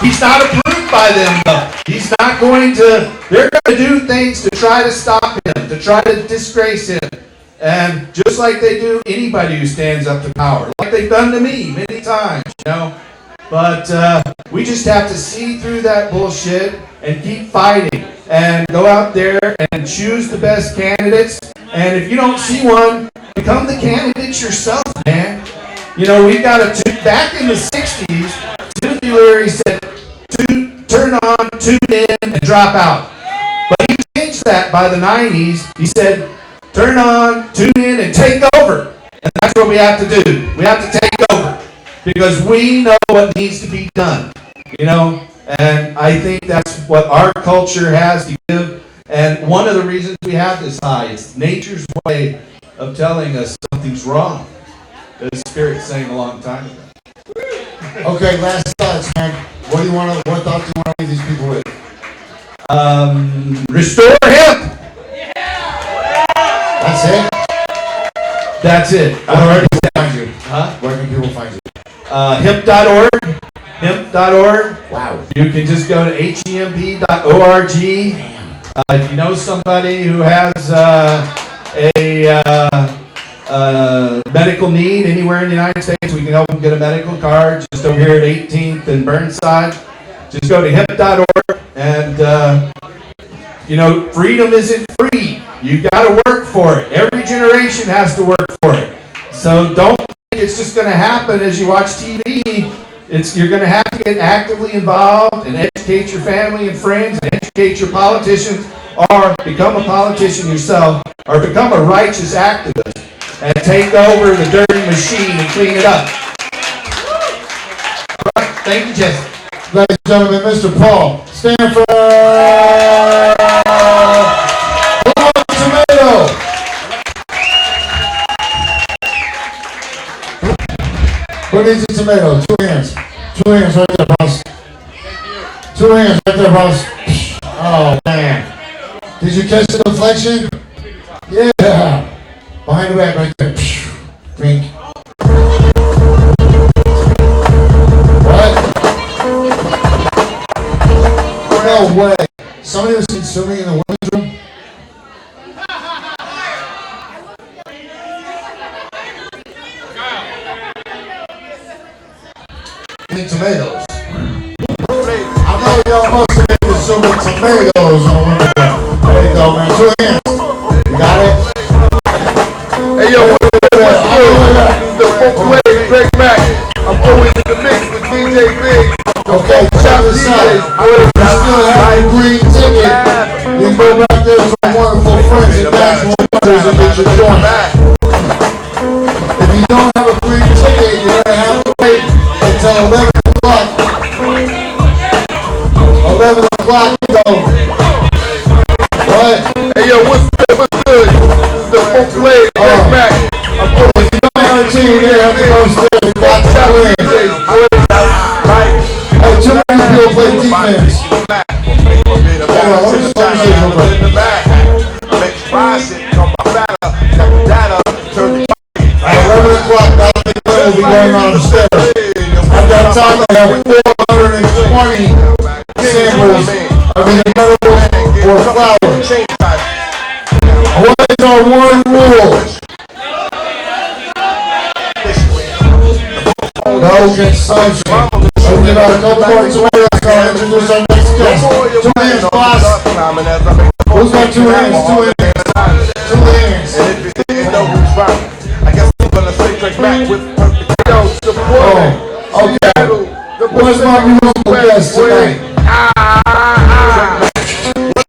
he's not approved by them, though. He's not going to, they're going to do things to try to stop him, to try to disgrace him. And just like they do anybody who stands up to power, like they've done to me many times, you know. But we just have to see through that bullshit and keep fighting and go out there and choose the best candidates. And if you don't see one, become the candidates yourself, man. You know, we got back in the 60s, Timothy Leary said, turn on, tune in, and drop out. But he changed that by the 90s. He said, turn on, tune in, and take over. And that's what we have to do. We have to take over. Because we know what needs to be done. You know? And I think that's what our culture has to give. And one of the reasons we have this high is nature's way of telling us something's wrong. The Spirit's saying a long time ago. Okay, last thoughts, man. What thoughts do you want to leave these people with? Restore hemp. That's it? That's it. Where can people find you? Huh? Where can people find you? Hemp.org. Hemp.org. Wow. You can just go to hemp.org. If you know somebody who has a medical need anywhere in the United States, we can help them get a medical card. Just over here at 18th and Burnside. Just go to hemp.org. And, you know, freedom isn't free. You got to work for it. Every generation has to work for it. So don't think it's just going to happen as you watch TV. You're going to have to get actively involved and educate your family and friends and educate your politicians, or become a politician yourself, or become a righteous activist and take over the dirty machine and clean it up. All right. Thank you, Jesse. Ladies and gentlemen, Mr. Paul Stanford. Tomato. Who needs a tomato? Two hands. Two hands right there, boss. Two hands right there, boss. Oh, man. Did you catch the deflection? Yeah. Behind the back right there. Drink. What? No way. Somebody was consuming in the women's room? Eating tomatoes. I know y'all must have been consuming tomatoes on the women's room. There you go, man. Two hands. You got it? Hey, yo, what's good? The Funk Lady, Greg Mack. I'm always in the mix with DJ Big. Okay, check this out. You still have a green ticket. You can go back there to our wonderful friends at National Wonders and get your joint. If you don't have a green ticket, you're going to have to wait until 11 o'clock. 11 o'clock, go. What? Hey, yo, what's good? What's good? The Funk Lady, Greg Mack. I'm always If you don't have a team, you have to go upstairs and watch that win. Hey, too many people play defense. Hold on, let me see real quick. At 11 o'clock, that will be going on upstairs. At that time, I have 420 samples of either edibles or flour. What is our one rule? consumption. We got a couple more tours. I'll introduce our next guest. 2 hands, boss. Who's got 2 hands? 2 hands. 2 hands. And if you didn't know who's right, I guess I'm gonna say Drake back with perfect support. Okay. Where's my musical guest tonight?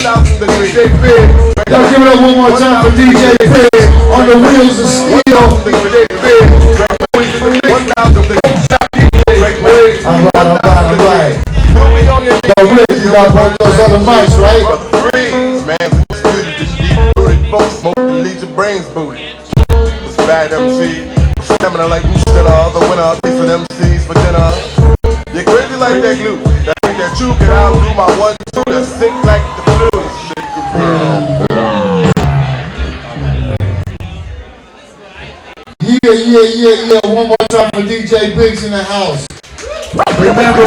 1,000 degrees. DJ Big. Y'all give it up one more time for DJ Big on the wheels of steel. 1,000 degrees. Alright. Yo, Rick, you got both those other mics, right? Man, it's good to just deep-rooted folks smoking leads your brains booty. It's bad MC. Stamina like Bruce Diller, the winner, piece of MCs for dinner. You're crazy like that glue. That thing that you can outdo my 1-2 that sick like the flu. Yeah. One more time for DJ Biggs in the house. Remember,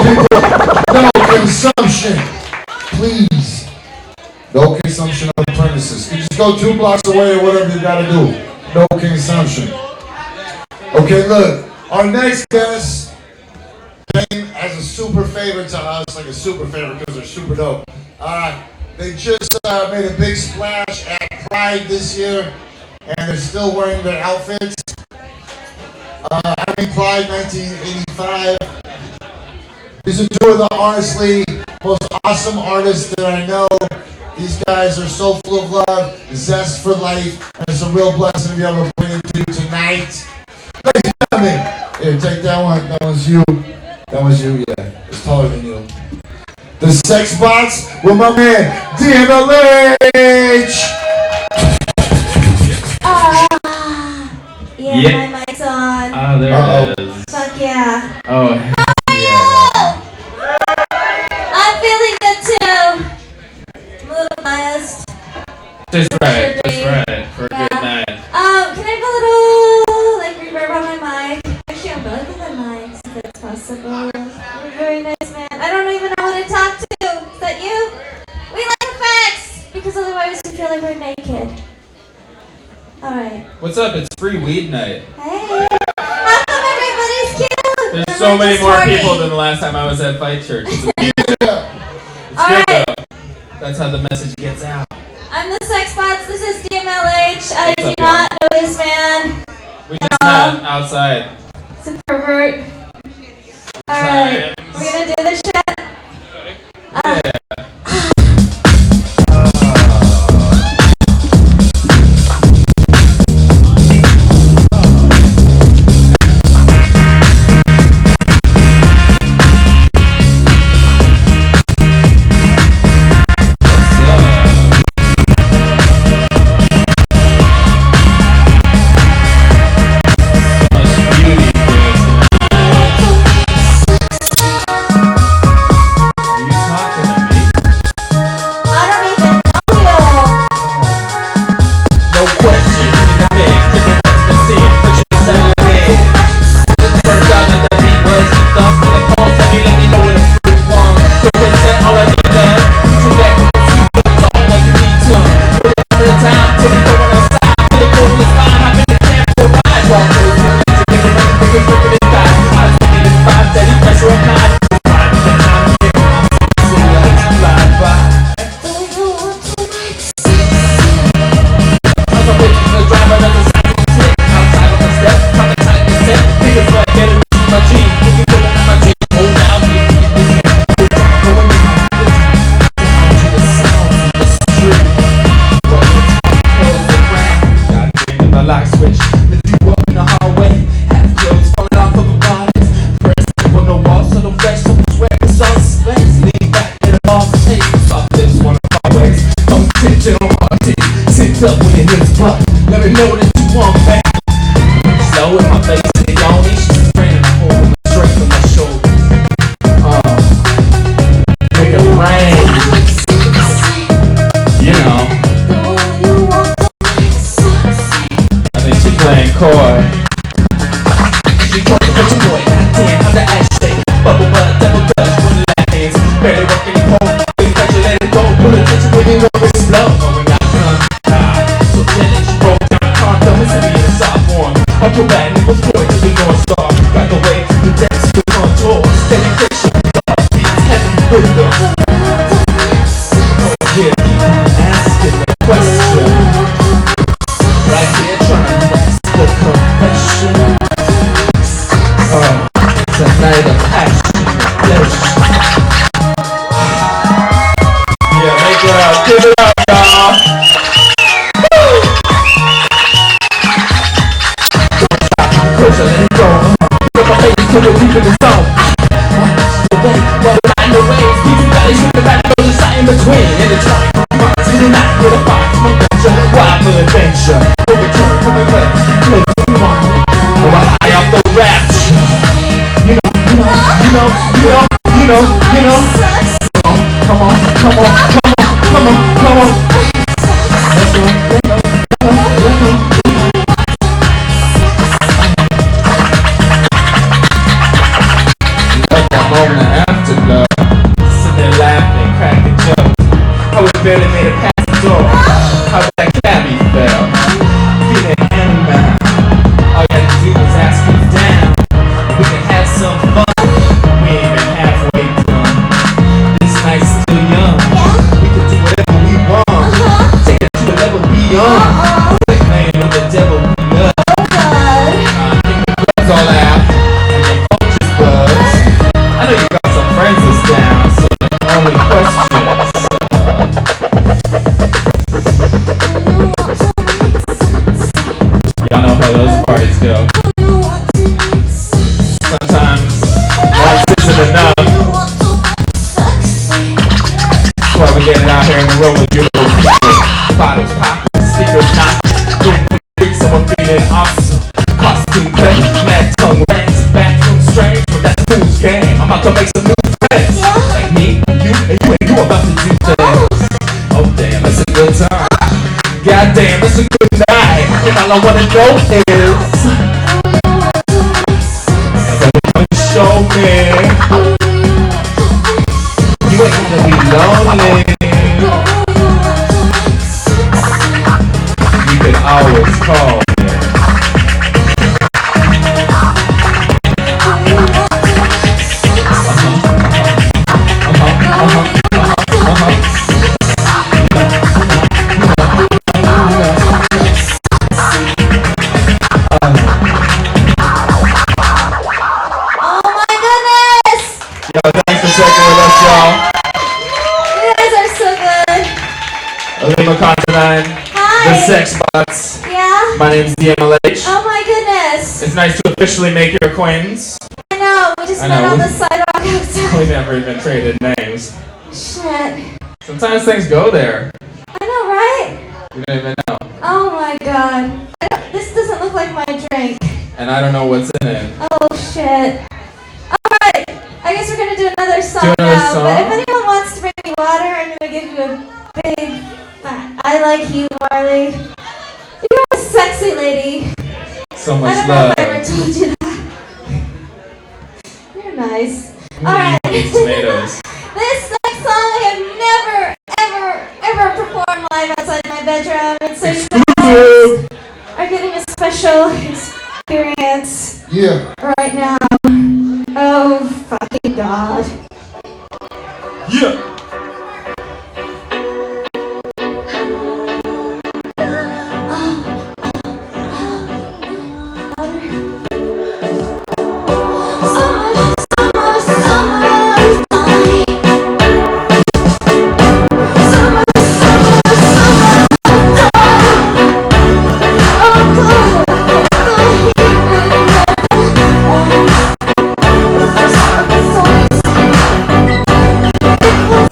people, no consumption. Please. No consumption on the premises. You just go 2 blocks away or whatever you gotta do. No consumption. Okay, look. Our next guest came as a super favorite to us, like a super favorite because they're super dope. They just made a big splash at Pride this year, and they're still wearing their outfits. Happy Pride 1985. These are 2 of the honestly most awesome artists that I know. These guys are so full of love, zest for life, and it's a real blessing to be able to bring it to you tonight. Ladies and gentlemen, here, take that one. That was you. That was you, yeah. It's taller than you. The Sex Box with my man, DMLH! Yeah, my mic's on. Oh, there it is. Fuck yeah. Oh, yeah. I'm feeling good too. Little biased. Just right. For a good night. Can I have a little, like, reverb on my mic? Actually, I'm really good at mics, if it's possible. You're very nice, man. I don't even know who to talk to. Is that you? We like effects! Because otherwise we feel like we're naked. Alright. What's up? It's free weed night. Hey! How come everybody's cute? There's so many more people than the last time I was at Fight Church. It's good though. That's how the message gets out. I'm the Sex Bots. This is DMLH. I do not know this man. We just met outside. It's a pervert. Alright. We're gonna do this shit. Yeah. up when it hits pop. Let me know that you want back. Slow in my face, they all need she's spraying a hole straight from my shoulder. Make it rain. You know. I think she playing coy. She talking about your boy, goddamn, how the ass shake. Bubble butt, double dutch, with the left hands. Barely working the pole, big touch, you let it go. Put attention when you know it's slow. Acrobat, it was boy to the North Star. Got the way, the till we're deep in the zone. The way, well, riding the waves, people bellies with the back of the side in between. In the trunk, to the night, with a fire from adventure, wild for adventure. Overturn, coming back, place what we want. While high off the raps. You know. Come on. Let's go. Moment of afterglow. Sitting there laughing, cracking jokes. How we barely made it past the door. How that cabbie fell. Feeling animal. All you had to do was ask who's down. We can have some fun. We ain't even halfway done. This night's still young. We can do whatever we want. Take it to a level beyond. Playing with the devil we love. That's all out. And your culture's buzz. I know you got some friends that's down, so the only question is y'all know how those parties go. Sometimes once isn't enough. That's why we get it out here in the room with beautiful people. Bottles popping, speakers knocking, boom, boom, someone feeling awesome. Costume play, mad tongue rings, bathroom strange, but that's fool's game. I'm about to make some new friends. Like me, you about to do things. Oh damn, it's a good time. God damn, it's a good night. And all I wanna know is someone show me you ain't gonna be lonely. You can always call me. Alima Considine, the Sex Bots. Yeah? My name's DMLH. Oh my goodness. It's nice to officially make your acquaintance. I know, we just I met know. on the sidewalk outside. We never even traded names. Shit. Sometimes things go there. I know, right? You don't even know. Oh my god. This doesn't look like my drink. And I don't know what's in it. Oh shit. Alright, I guess we're gonna do another song Do another now. song? But if anyone wants to bring me water, I'm gonna give you a big fat. I like you, Marley. You're a sexy lady. So I much don't know love. if I ever told you that. You're nice. Alright. Eat tomatoes. This next song I have never, ever performed live outside my bedroom. And so you guys are getting a special experience Yeah. right now. Oh, fucking God. Yeah. Oh,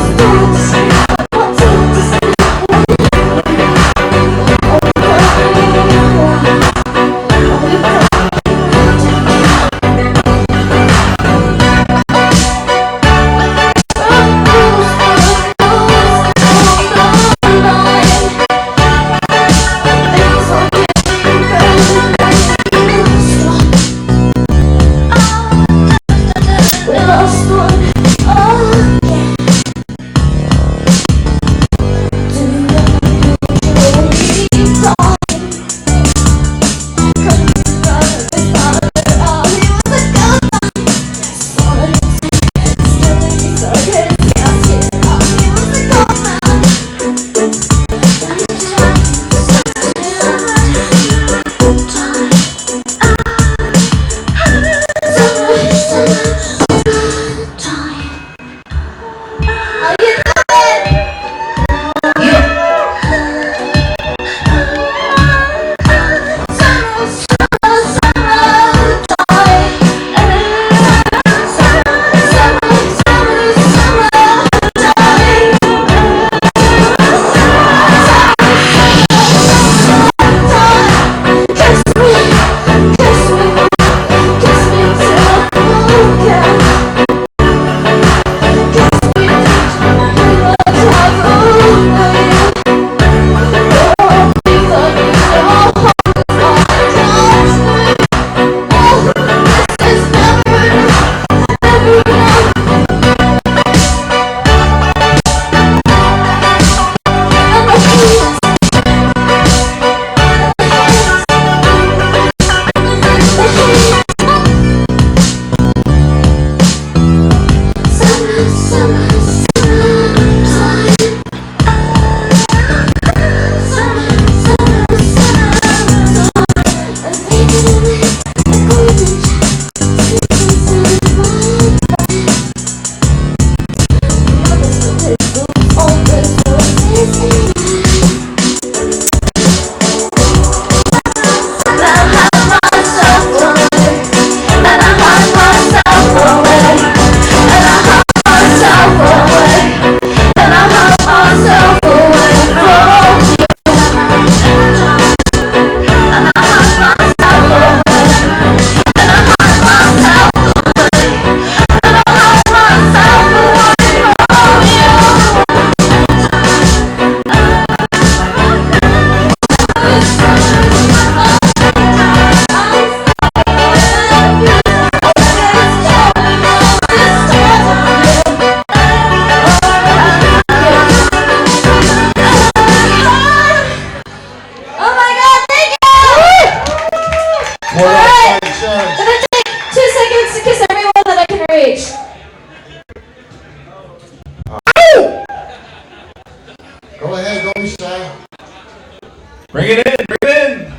Bring it in, bring it in.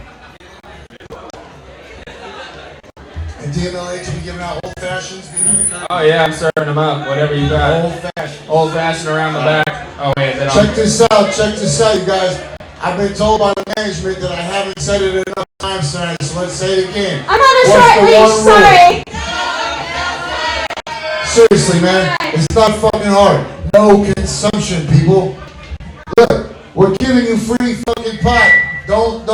And DMLH will be giving out old fashions behind the curtain. Oh yeah, I'm serving them up. Whatever you got. Old fashioned. Old fashioned around the back. Oh wait, they don't. Check this out, you guys. I've been told by the management that I haven't said it enough times tonight, so let's say it again. I'm on a What's short the leash, one rule? sorry. Seriously, man, it's not fucking hard. No consumption, people. Look, we're giving you free fucking pot. Don't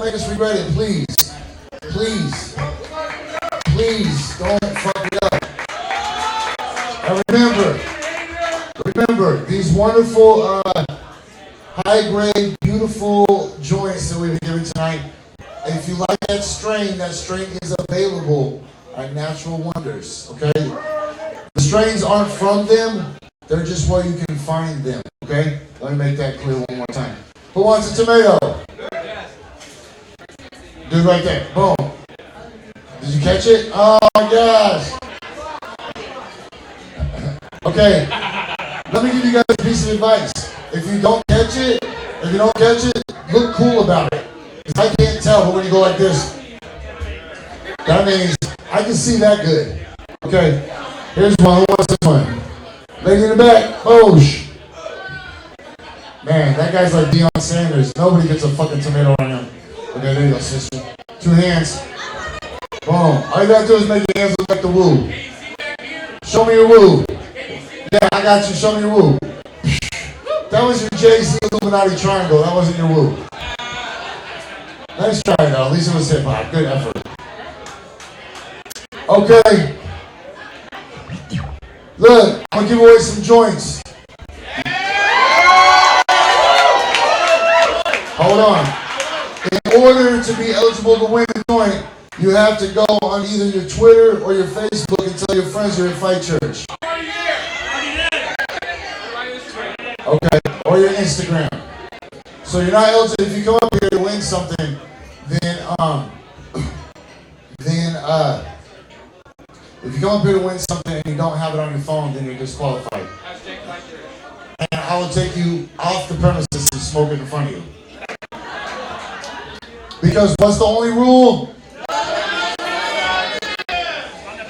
make us regret it, please. Please, don't fuck it up. And remember, these wonderful, high-grade, beautiful joints that we've been giving tonight. If you like that strain is available at Natural Wonders, okay? The strains aren't from them, they're just where you can find them, okay? Let me make that clear one more time. Who wants a tomato? Dude right there, boom. Did you catch it? Oh my gosh. Okay, let me give you guys a piece of advice. If you don't catch it, look cool about it. Because I can't tell, but when you go like this, that means I can see that good. Okay, here's one. Who wants this one? Lady in the back. Boosh. Man, that guy's like Deion Sanders. Nobody gets a fucking tomato on him. Okay, there you go, sister. 2 hands. Boom. All you gotta do is make your hands look like the woo. Show me your woo. Yeah, I got you. Show me your woo. That was your Jay-Z Illuminati triangle. That wasn't your woo. Nice try, though. At least it was hip-hop. Good effort. Okay. Look, I'm gonna give away some joints. Hold on. In order to be eligible to win a joint, you have to go on either your Twitter or your Facebook and tell your friends you're at Fight Church. Okay, or your Instagram. So you're not eligible. If you come up here to win something, then if you come up here to win something and you don't have it on your phone, then you're disqualified. And I will take you off the premises and smoke it in front of you. Because what's the only rule?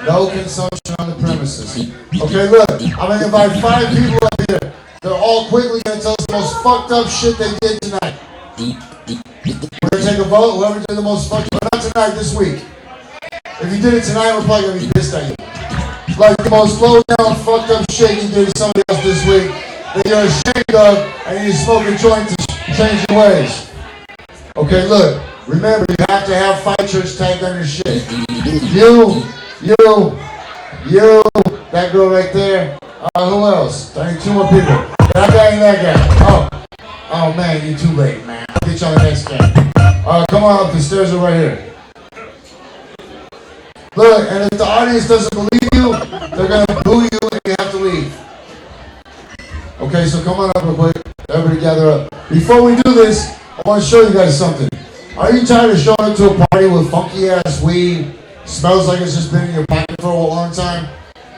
No consumption on the premises. Okay, look, I'm gonna invite 5 people up here. They're all quickly gonna tell us the most fucked up shit they did tonight. We're gonna take a vote. Whoever did the most fucked up, not tonight, this week. If you did it tonight, we're probably gonna be pissed at you. Like the most low down, fucked up shit you did to somebody else this week that you're ashamed of, and you smoke a joint to change your ways. Okay, look, remember you have to have Fight Church tagged on your shit. You, that girl right there. Who else? I need 2 more people. That guy and that guy. Oh man, you're too late, man. I'll get you on the next game. Come on up, the stairs are right here. Look, and if the audience doesn't believe you, they're gonna boo you and you have to leave. Okay, so come on up real quick. Everybody gather up. Before we do this, I want to show you guys something. Are you tired of showing up to a party with funky ass weed? Smells like it's just been in your pocket for a long time?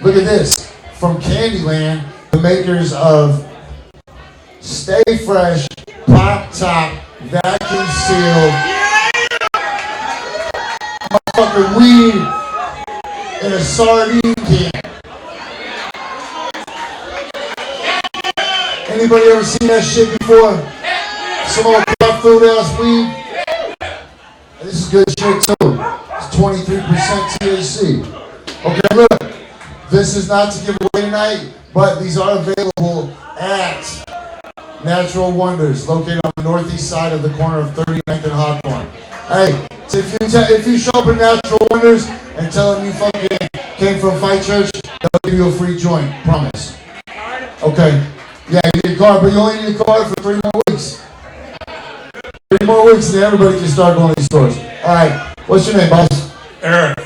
Look at this. From Candyland, the makers of Stay Fresh, Pop Top, Vacuum Sealed, motherfucking weed in a sardine can. Anybody ever seen that shit before? Some old cat food ass weed? And this is good shit too. It's 23% THC. Okay, look. This is not to give away tonight, but these are available at Natural Wonders, located on the northeast side of the corner of 39th and Hawthorne. Hey, so if you show up at Natural Wonders and tell them you fucking came from Fight Church, they'll give you a free joint, promise. Okay. Yeah, you need a card, but you only need a card for 3 more weeks. 3 more weeks, and everybody can start going to these stores. All right. What's your name, boss? Eric.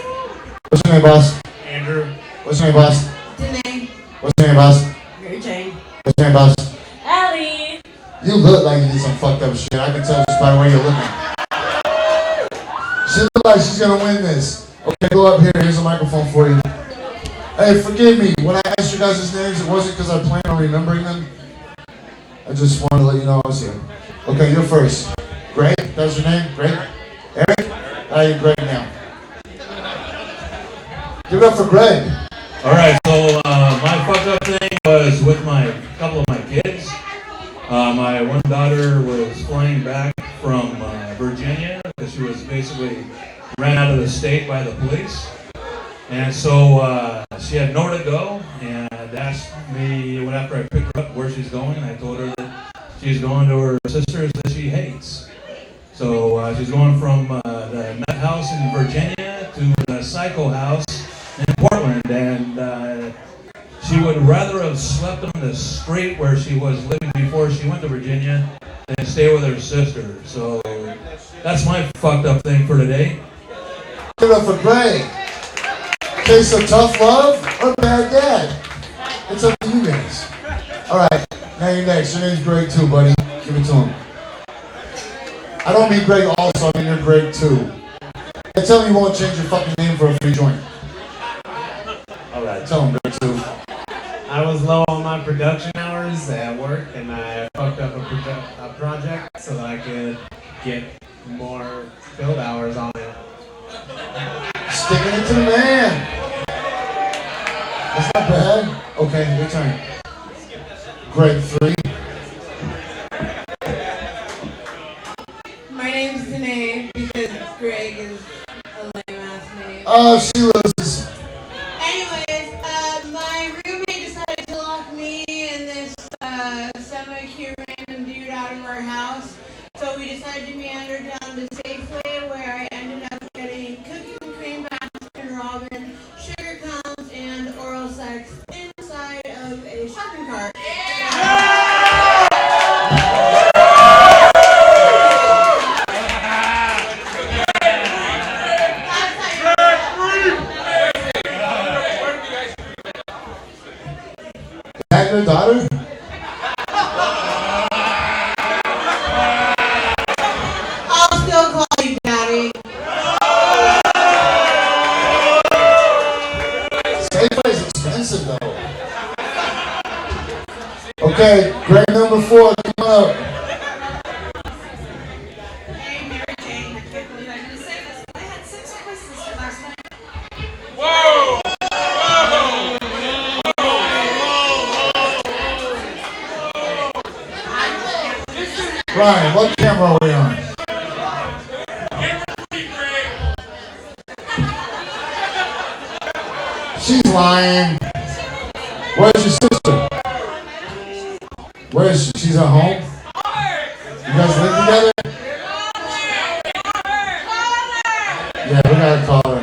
What's your name, boss? Andrew. What's your name, boss? Danae. What's your name, boss? Mary Jane. What's your name, boss? Allie. You look like you did some fucked up shit. I can tell just by the way you're looking. She looks like she's gonna win this. Okay, go up here. Here's a microphone for you. Hey, forgive me. When I asked you guys' names, it wasn't because I planned on remembering them. I just wanted to let you know I was here. Okay, you're first. Greg, that's your name? Greg? Eric? How you Greg now? Give it up for Greg. All right, so my fucked up thing was with my couple of my kids. My one daughter was flying back from Virginia because she was basically ran out of the state by the police. And so she had nowhere to go and asked me after I picked her up where she's going. I told her that she's going to her sisters that she hates. So she's going from the nut house in Virginia to the psycho house in Portland. And she would rather have slept on the street where she was living before she went to Virginia than stay with her sister. So that's my fucked up thing for today. Give it up for Greg. Case of tough love or bad dad? It's up to you guys. Alright, now you're next. Your name's Greg too, buddy. Give it to him. I don't mean Greg also, I mean you're Greg too. And tell me you won't change your fucking name for a free joint. Alright, tell him Greg too. I was low on my production hours at work and I fucked up a project so that I could get more build hours on it. Sticking it to the man. That's not bad. Okay, your turn. Greg 3. My name's Danae because Greg is a lame ass name. Oh, she loses. Anyways, my roommate decided to lock me and this semi-cute random dude out of our house. So we decided to meander down to Safeway where I ended up getting cookies and cream, Baskin Robin, sugar cones, and oral sex inside of a shopping cart. Is that your daughter? I'll still call you daddy. Safeway's expensive though. Okay, Greg number 4, come up. Hey, Mary Jane, I can't believe I'm going to say this, but I had sex with my sister last night. Ryan, what camera are we on? She's lying. Where's your sister? Where is she? She's at home? You guys live together? Yeah, we gotta call her.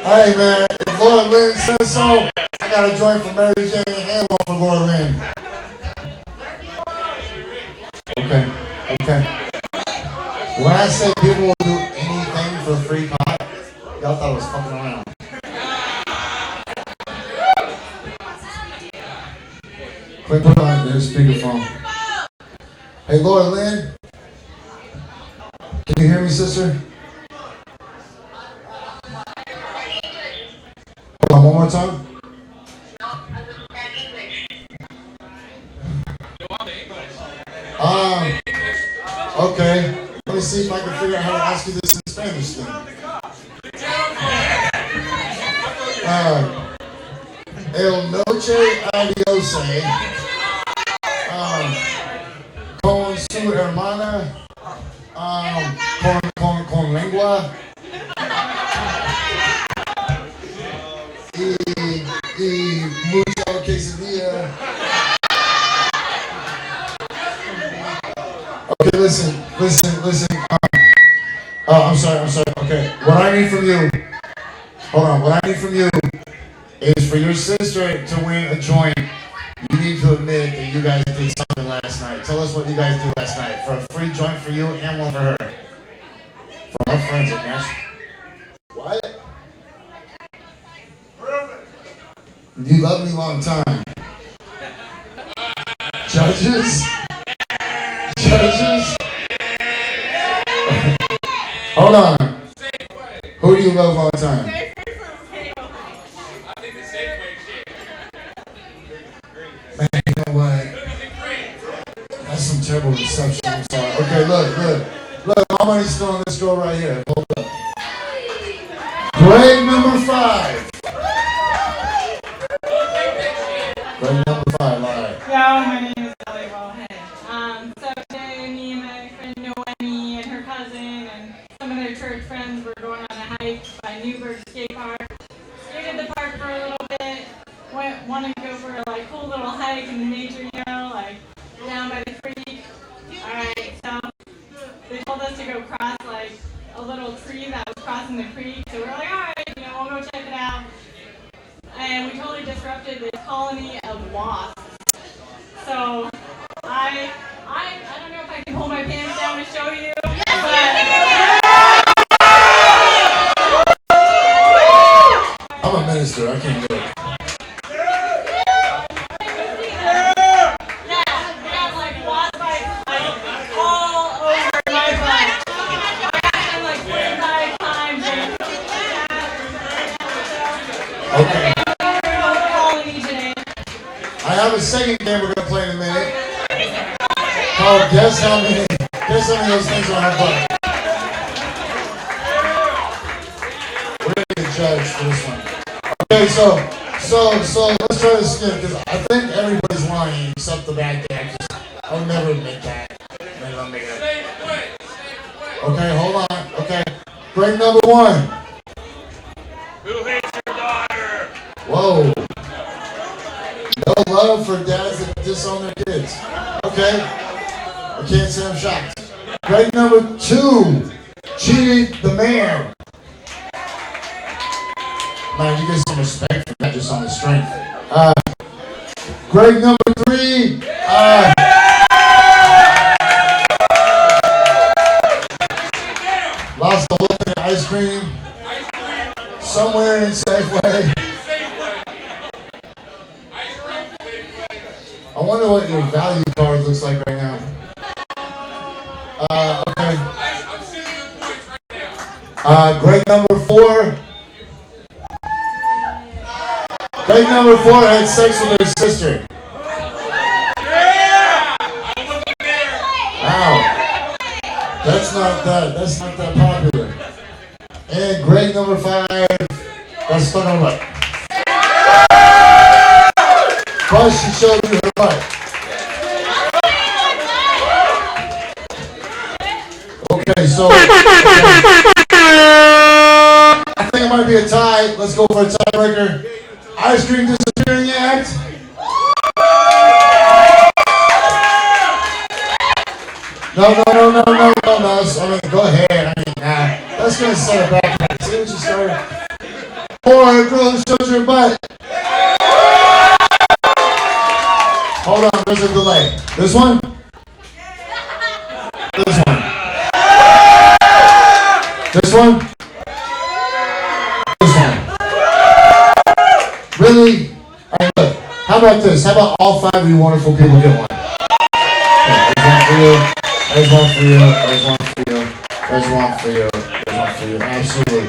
Hey man, if Laura Lynn says so, I got a joint for Mary Jane and one for Laura Lynn. Okay. When I say people will do anything for free pot, y'all thought I was fucking around. Quick, put on their speakerphone. Hey Laura Lynn, can you hear me, sister? Hold on, one more time. Okay. Let me see if I can figure out how to ask you this in Spanish then. El noche adiose. Con su hermana. Con lengua. Y mucho quesadilla. Okay, listen. I'm sorry. Okay, what I need from you, hold on, what I need from you is for your sister to win a joint, you need to admit that you guys did something last night. Tell us what you guys did last night for a free joint for you and one for her. From our friends at Nash. What? You love me long time. Judges? Hold on. Who do you love all the time? Man, you know what? That's some terrible reception. I'm sorry. Okay, look. My money's still on this girl right here. Hold up. Grade number 5. Grade number 5. All right. Yo, my name is Ellie Wellhead. So today, me and my friend Noemi and her cousin and some of their church friends were going on a hike by Newburgh Skate Park. Stayed at the park for a little bit. Wanted to go for a cool little hike in the nature, like down by the creek. Alright, so they told us to go cross a little tree that was crossing the creek. So we're like, alright, we'll go check it out. And we totally disrupted this colony of wasps. So I don't know if I can hold my pants down to show you, but I'm a minister. I can't do it. Okay. I have a second game we're going to play in a minute called Guess How Many of those things are on her butt. We're going to be the judge for this one. Okay, so let's try this again because I think everybody's lying except the bad guy. I'll never admit that. Okay, hold on. Okay, grade number 1. Who hates your daughter? Whoa. No love for dads that disown their kids. Okay. I can't say I'm shocked. Grade number 2. Cheated the man. Man, you get some respect for that just on the strength. Grade number 3. Lost a look at ice cream. Somewhere in Safeway. I wonder what your value card looks like right now. Okay. Grade number 4. Grade number 4 had sex with her sister. Wow. That's not that popular. And grade number 5, that's stuck on butt. Plus, she showed you her butt. Okay, so I think it might be a tie. Let's go for a tiebreaker. Ice cream disappearing act. No. I mean, go ahead. That's gonna set it back. See what you started. Or a girl who shows her butt. Hold on, there's a delay. This one. This one. This one. This one. Really? Alright, look. How about this? How about all 5 of you wonderful people get one? There's one for you. There's one for you. There's one for you. There's one for you. Absolutely.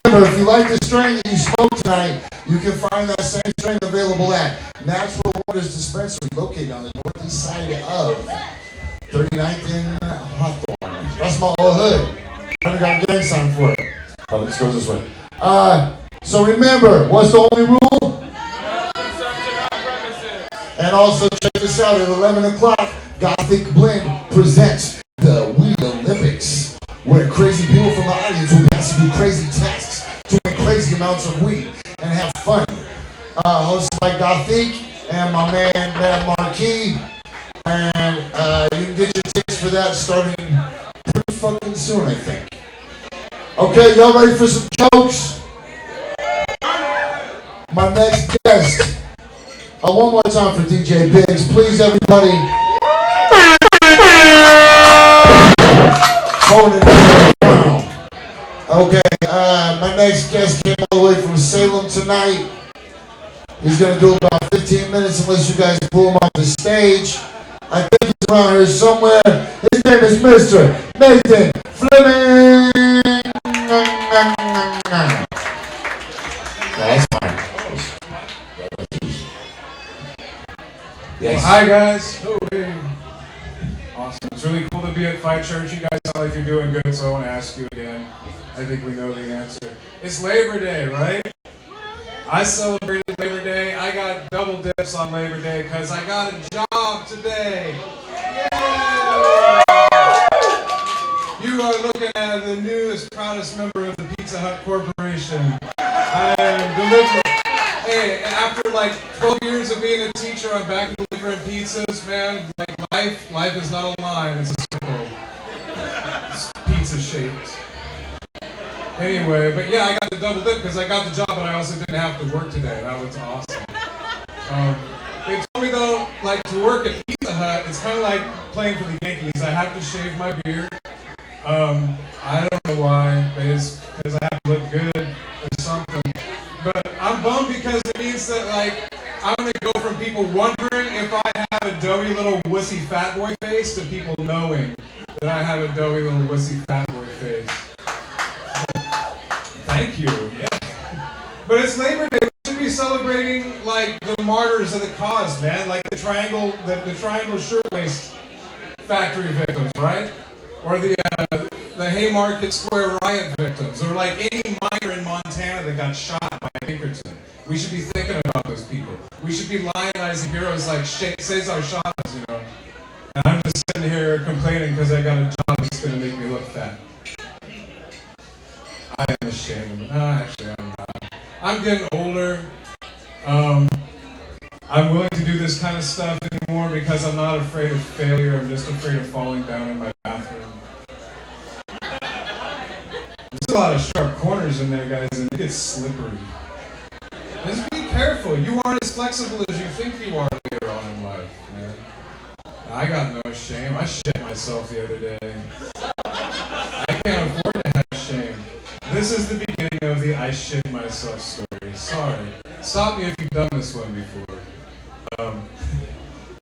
Remember, if you like the strain that you smoked tonight, you can find that same strain available at Natural Waters Dispensary, located on the northeast side of 39th and Hawthorne. That's my old hood. I got a gang sign for it. Oh, this goes this way. So remember, what's the only rule? And also check this out at 11 o'clock. Gothic Blend presents the Weed Olympics, where crazy people from the audience will be asked to do crazy tasks to win crazy amounts of weed and have fun. Hosted by Gothic and my man Matt Marquis, and you can get your tickets for that starting pretty fucking soon, I think. Okay, y'all ready for some jokes? My next guest. One more time for DJ Biggs, please, everybody. Okay, my next guest came all the way from Salem tonight. He's going to do about 15 minutes unless you guys pull him off the stage. I think he's around here somewhere. His name is Mr. Nathan Fleming. Hi guys. Oh, hey. Awesome. It's really cool to be at Fight Church. You guys sound like you're doing good, so I want to ask you again. I think we know the answer. It's Labor Day, right? I celebrated Labor Day. I got double dips on Labor Day because I got a job today. Yeah! You are looking at the newest, proudest member of the Pizza Hut Corporation. I am delivering. Hey, after like 12 years of being a teacher, I'm back delivering pizzas, man. Like life is not a line, it's a circle. It's pizza shaped. Anyway, but yeah, I got the double dip because I got the job, but I also didn't have to work today. That was awesome. They told me though, like to work at Pizza Hut, it's kind of like playing for the Yankees. I have to shave my beard. I don't know why, because I have to look good or something. But I'm bummed because it means that like I'm gonna go from people wondering if I have a doughy little wussy fat boy face to people knowing that I have a doughy little wussy fat boy face. Thank you. Yeah. But it's Labor Day. We should be celebrating like the martyrs of the cause, man. Like the triangle shirtwaist factory victims, right? Or the Haymarket Square riot victims, or like any miner in Montana that got shot by Pinkerton. We should be thinking about those people. We should be lionizing heroes like Cesar Chavez, you know. And I'm just sitting here complaining because I got a job that's going to make me look fat. I am ashamed of it. No, actually, I'm not. I'm getting older. I'm willing to do this kind of stuff anymore because I'm not afraid of failure. I'm just afraid of falling down in my bathroom. There's a lot of sharp corners in there, guys, and it gets slippery. Just be careful. You aren't as flexible as you think you are later on in life, man. I got no shame. I shit myself the other day. I can't afford to have shame. This is the beginning of the I shit myself story. Sorry. Stop me if you've done this one before.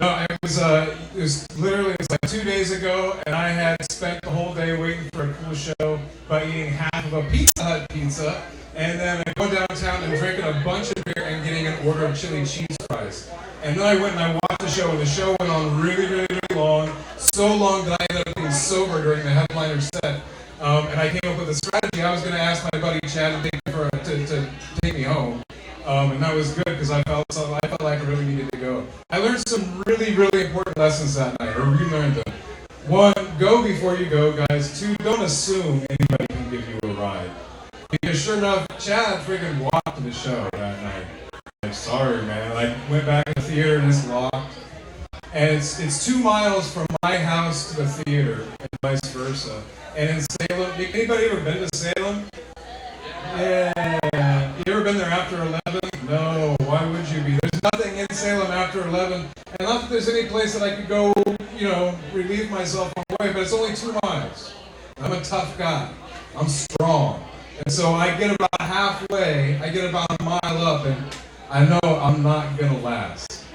No, it was like 2 days ago, and I had spent the whole day waiting for a cool show by eating half of a Pizza Hut pizza, and then I go downtown and drinking a bunch of beer and getting an order of chili cheese fries. And then I went and I watched the show, and the show went on really, really, really long, so long that I ended up being sober during the headliner set. And I came up with a strategy. I was going to ask my buddy Chad to take me home. And that was good because I felt like I really needed to go. I learned some really, really important lessons that night, or relearned them. 1, go before you go, guys. 2, don't assume anybody can give you a ride. Because sure enough, Chad freaking walked to the show that night. Like, sorry, man. I went back to the theater and it's locked. And it's 2 miles from my house to the theater and vice versa. And in Salem, anybody ever been to Salem? Yeah. You ever been there after 11? No. Why would you be? There's nothing in Salem after 11. And not that there's any place that I could go, relieve myself away, but it's only 2 miles. I'm a tough guy. I'm strong. And so I get about halfway, I get about a mile up, and I know I'm not going to last.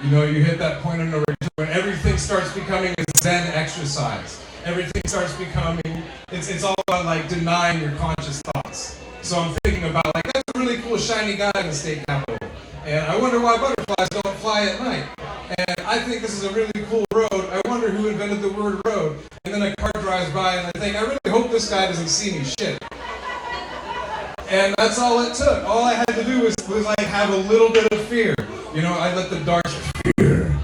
You hit that point in the region when everything starts becoming a Zen exercise. Everything starts becoming, it's all about like denying your conscious thoughts. So I'm thinking about like, that's a really cool shiny guy in the state capitol. And I wonder why butterflies don't fly at night. And I think this is a really cool road. I wonder who invented the word road. And then a car drives by and I think, I really hope this guy doesn't see me shit. And that's all it took. All I had to do was like have a little bit of fear. I let the dark side, fear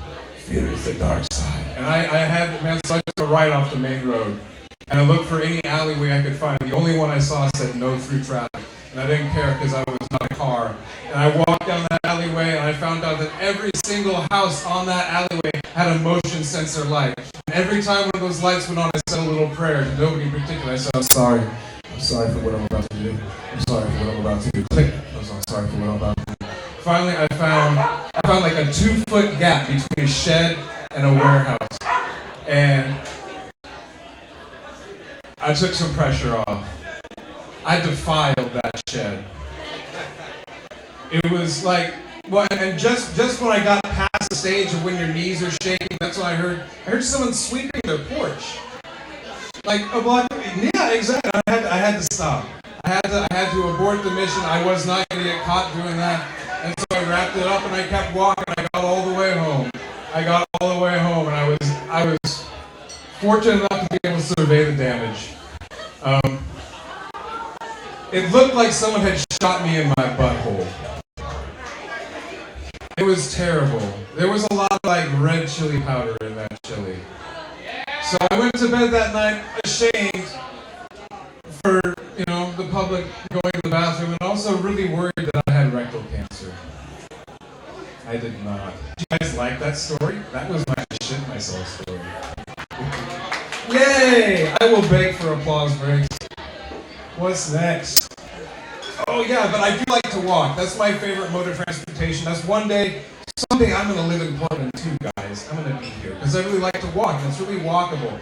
is the dark side. And I had, man, so I just went right off the main road. And I looked for any alleyway I could find. The only one I saw said no through traffic. And I didn't care because I was not a car. And I walked down that alleyway and I found out that every single house on that alleyway had a motion sensor light. And every time one of those lights went on, I said a little prayer to nobody in particular. I said, I'm sorry for what I'm about to do. I'm sorry for what I'm about to do. Click. I'm sorry for what I'm about to do. Finally, I found like a 2-foot gap between a shed and a warehouse. And I took some pressure off. I defiled that shed. It was like, and just when I got past the stage of when your knees are shaking, that's when I heard someone sweeping their porch. Like a block. Yeah, exactly. I had to stop. I had to abort the mission. I was not going to get caught doing that. And so I wrapped it up and I kept walking. I got all the way home. I all the way home, and I was fortunate enough to be able to survey the damage. It looked like someone had shot me in my butthole. It was terrible. There was a lot of like red chili powder in that chili. So I went to bed that night ashamed for, the public going to the bathroom, and also really worried that I had rectal cancer. I did not. Do you guys like that story? That was my shit myself story. Yay! I will beg for applause breaks. What's next? Oh yeah, but I do like to walk. That's my favorite mode of transportation. That's someday I'm going to live in Portland too, guys. I'm going to be here because I really like to walk, and it's really walkable.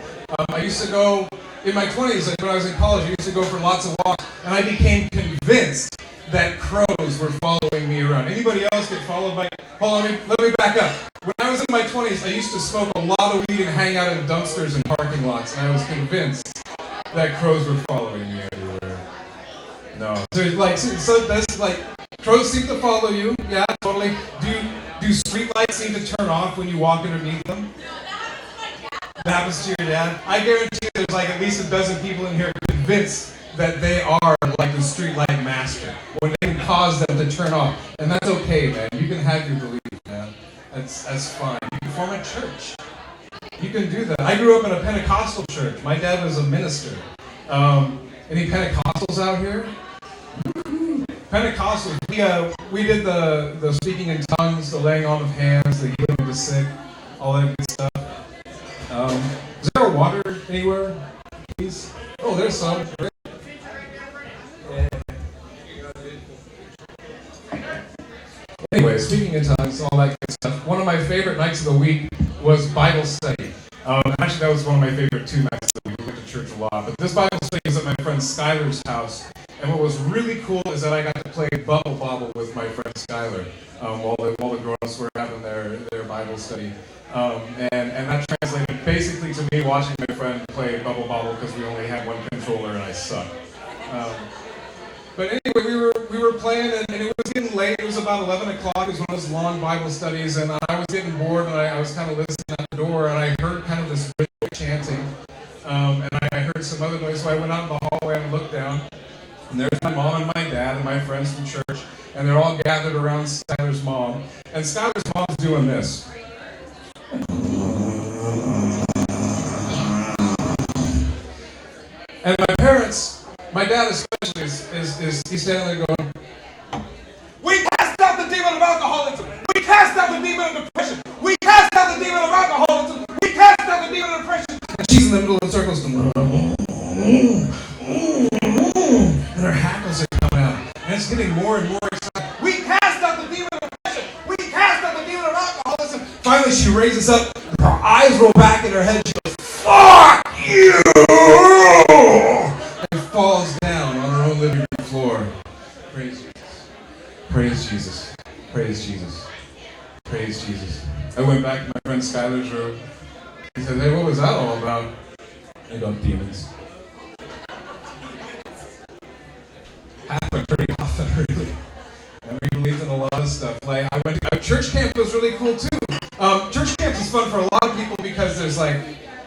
I used to go, in my 20s, when I was in college, I used to go for lots of walks, and I became convinced that crows were following me around. Anybody else get followed by... Hold on, let me back up. When I was in my 20s, I used to smoke a lot of weed and hang out in dumpsters and parking lots, and I was convinced that crows were following me everywhere. No. So that's like, crows seem to follow you. Yeah, totally. Do streetlights seem to turn off when you walk underneath them? That happens to your dad? I guarantee there's like at least a dozen people in here convinced that they are like the streetlight master when they can cause them to turn off. And that's okay, man. You can have your belief, man. That's fine. You can form a church. You can do that. I grew up in a Pentecostal church. My dad was a minister. Any Pentecostals out here? Pentecostals. We did the speaking in tongues, the laying on of hands, the healing of the sick, all that good stuff. Is there water anywhere? Please? Oh, there's some. Anyway, speaking in tongues, all that good stuff. One of my favorite nights of the week was Bible study. Actually, that was one of my favorite 2 nights of the week. We went to church a lot. But this Bible study is at my friend Skylar's house. And what was really cool is that I got to play Bubble Bobble with my friend Skylar while the grown-ups were having their Bible study. And that translated basically to me watching my friend play Bubble Bobble because we only had one controller and I sucked. But anyway, we were playing and it was getting late. It was about 11 o'clock. It was one of those long Bible studies, and I was getting bored, and I was kind of listening at the door, and I heard kind of this ritual chanting, and I heard some other noise, so I went out in the hallway and looked down, and there's my mom and my dad and my friends from church, and they're all gathered around Skylar's mom, and Skylar's mom's doing this. And my parents, my dad especially, is he's standing there going, "We cast out the demon of alcoholism. We cast out the demon of depression. We cast out the demon of alcoholism. We cast out the demon of depression." And she's in the middle of the circles, and her hackles are coming out, and it's getting more and more exciting. "We cast out the demon of depression. We cast out the demon of alcoholism." Finally, she raises up, her eyes roll back in her head. She goes, "Fuck you!" And falls down on her own living room floor. Praise Jesus. Praise Jesus. Praise Jesus. Praise Jesus. I went back to my friend Skylar's room. He said, "Hey, what was that all about?" I go, "Demons." Happened pretty often, really. And we believed in a lot of stuff. Like, I went to church camp was really cool too. Church camp is fun for a lot of people because there's like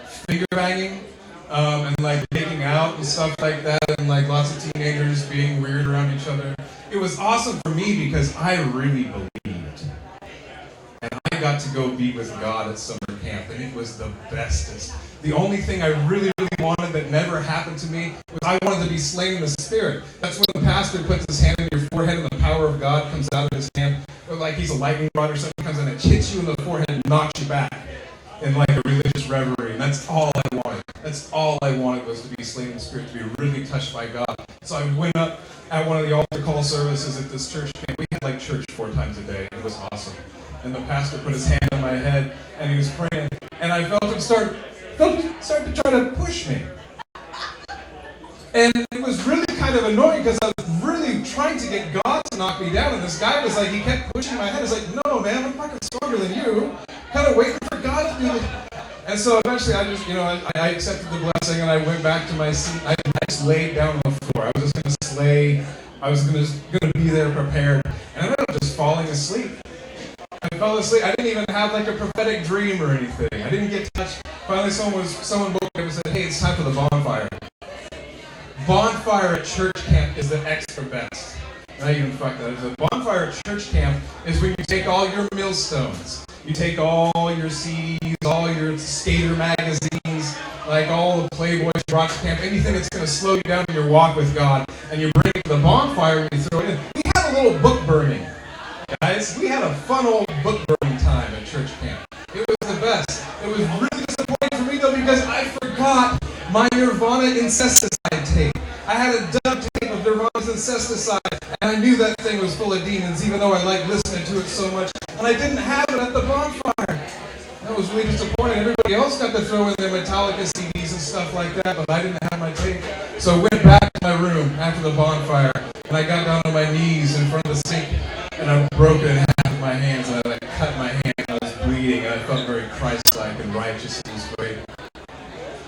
finger banging, and like making out and stuff like that, and like lots of teenagers being weird around each other. It was awesome for me because I really believed. And I got to go be with God at summer camp, and it was the bestest. The only thing I really, really wanted that never happened to me was I wanted to be slain in the spirit. That's when the pastor puts his hand on your forehead and the power of God comes out of his hand. Or like he's a lightning rod or something comes in and hits you in the forehead and knocks you back in like a religious reverie. And that's all I wanted. That's all I wanted was to be slain in the spirit, to be really touched by God. So I went up at one of the altar call services at this church camp. We had like church 4 times a day. It was awesome. And the pastor put his hand on my head and he was praying. And I felt him start to try to push me. And it was really kind of annoying because I was really trying to get God to knock me down. And this guy was like, he kept pushing my head. I was like, "No, man, I'm fucking stronger than you." Kind of waiting for God to do it. And so eventually I just, I accepted the blessing and I went back to my seat. I just laid down on the floor. I was just going to slay. I was going to be there prepared. And I ended up just falling asleep. I fell asleep. I didn't even have have like a prophetic dream or anything. I didn't get touched. Finally, someone woke me up and said, "Hey, it's time for the bonfire." Bonfire at church camp is the extra best. Now you can fuck that. The bonfire at church camp is when you take all your millstones, you take all your CDs, all your skater magazines, like all the Playboy, Rocks Camp, anything that's going to slow you down in your walk with God, and you bring it to the bonfire and you throw it in. We had a little book burning, guys. We had a fun old book burning time at church camp. It was the best. It was really disappointing for me though because I forgot my Nirvana Incesticide tape. I had a dub tape of Nirvana's Incesticide, and I knew that thing was full of demons, even though I liked listening to it so much, and I didn't have it at the bonfire. That was really disappointing. Everybody else got to throw in their Metallica CDs and stuff like that, but I didn't have my tape. So I went back to my room after the bonfire, and I got down on my knees in front of the sink, and I broke it in half with my hands, and I like cut my hand, and I was bleeding, and I felt very Christ-like and righteous in this way.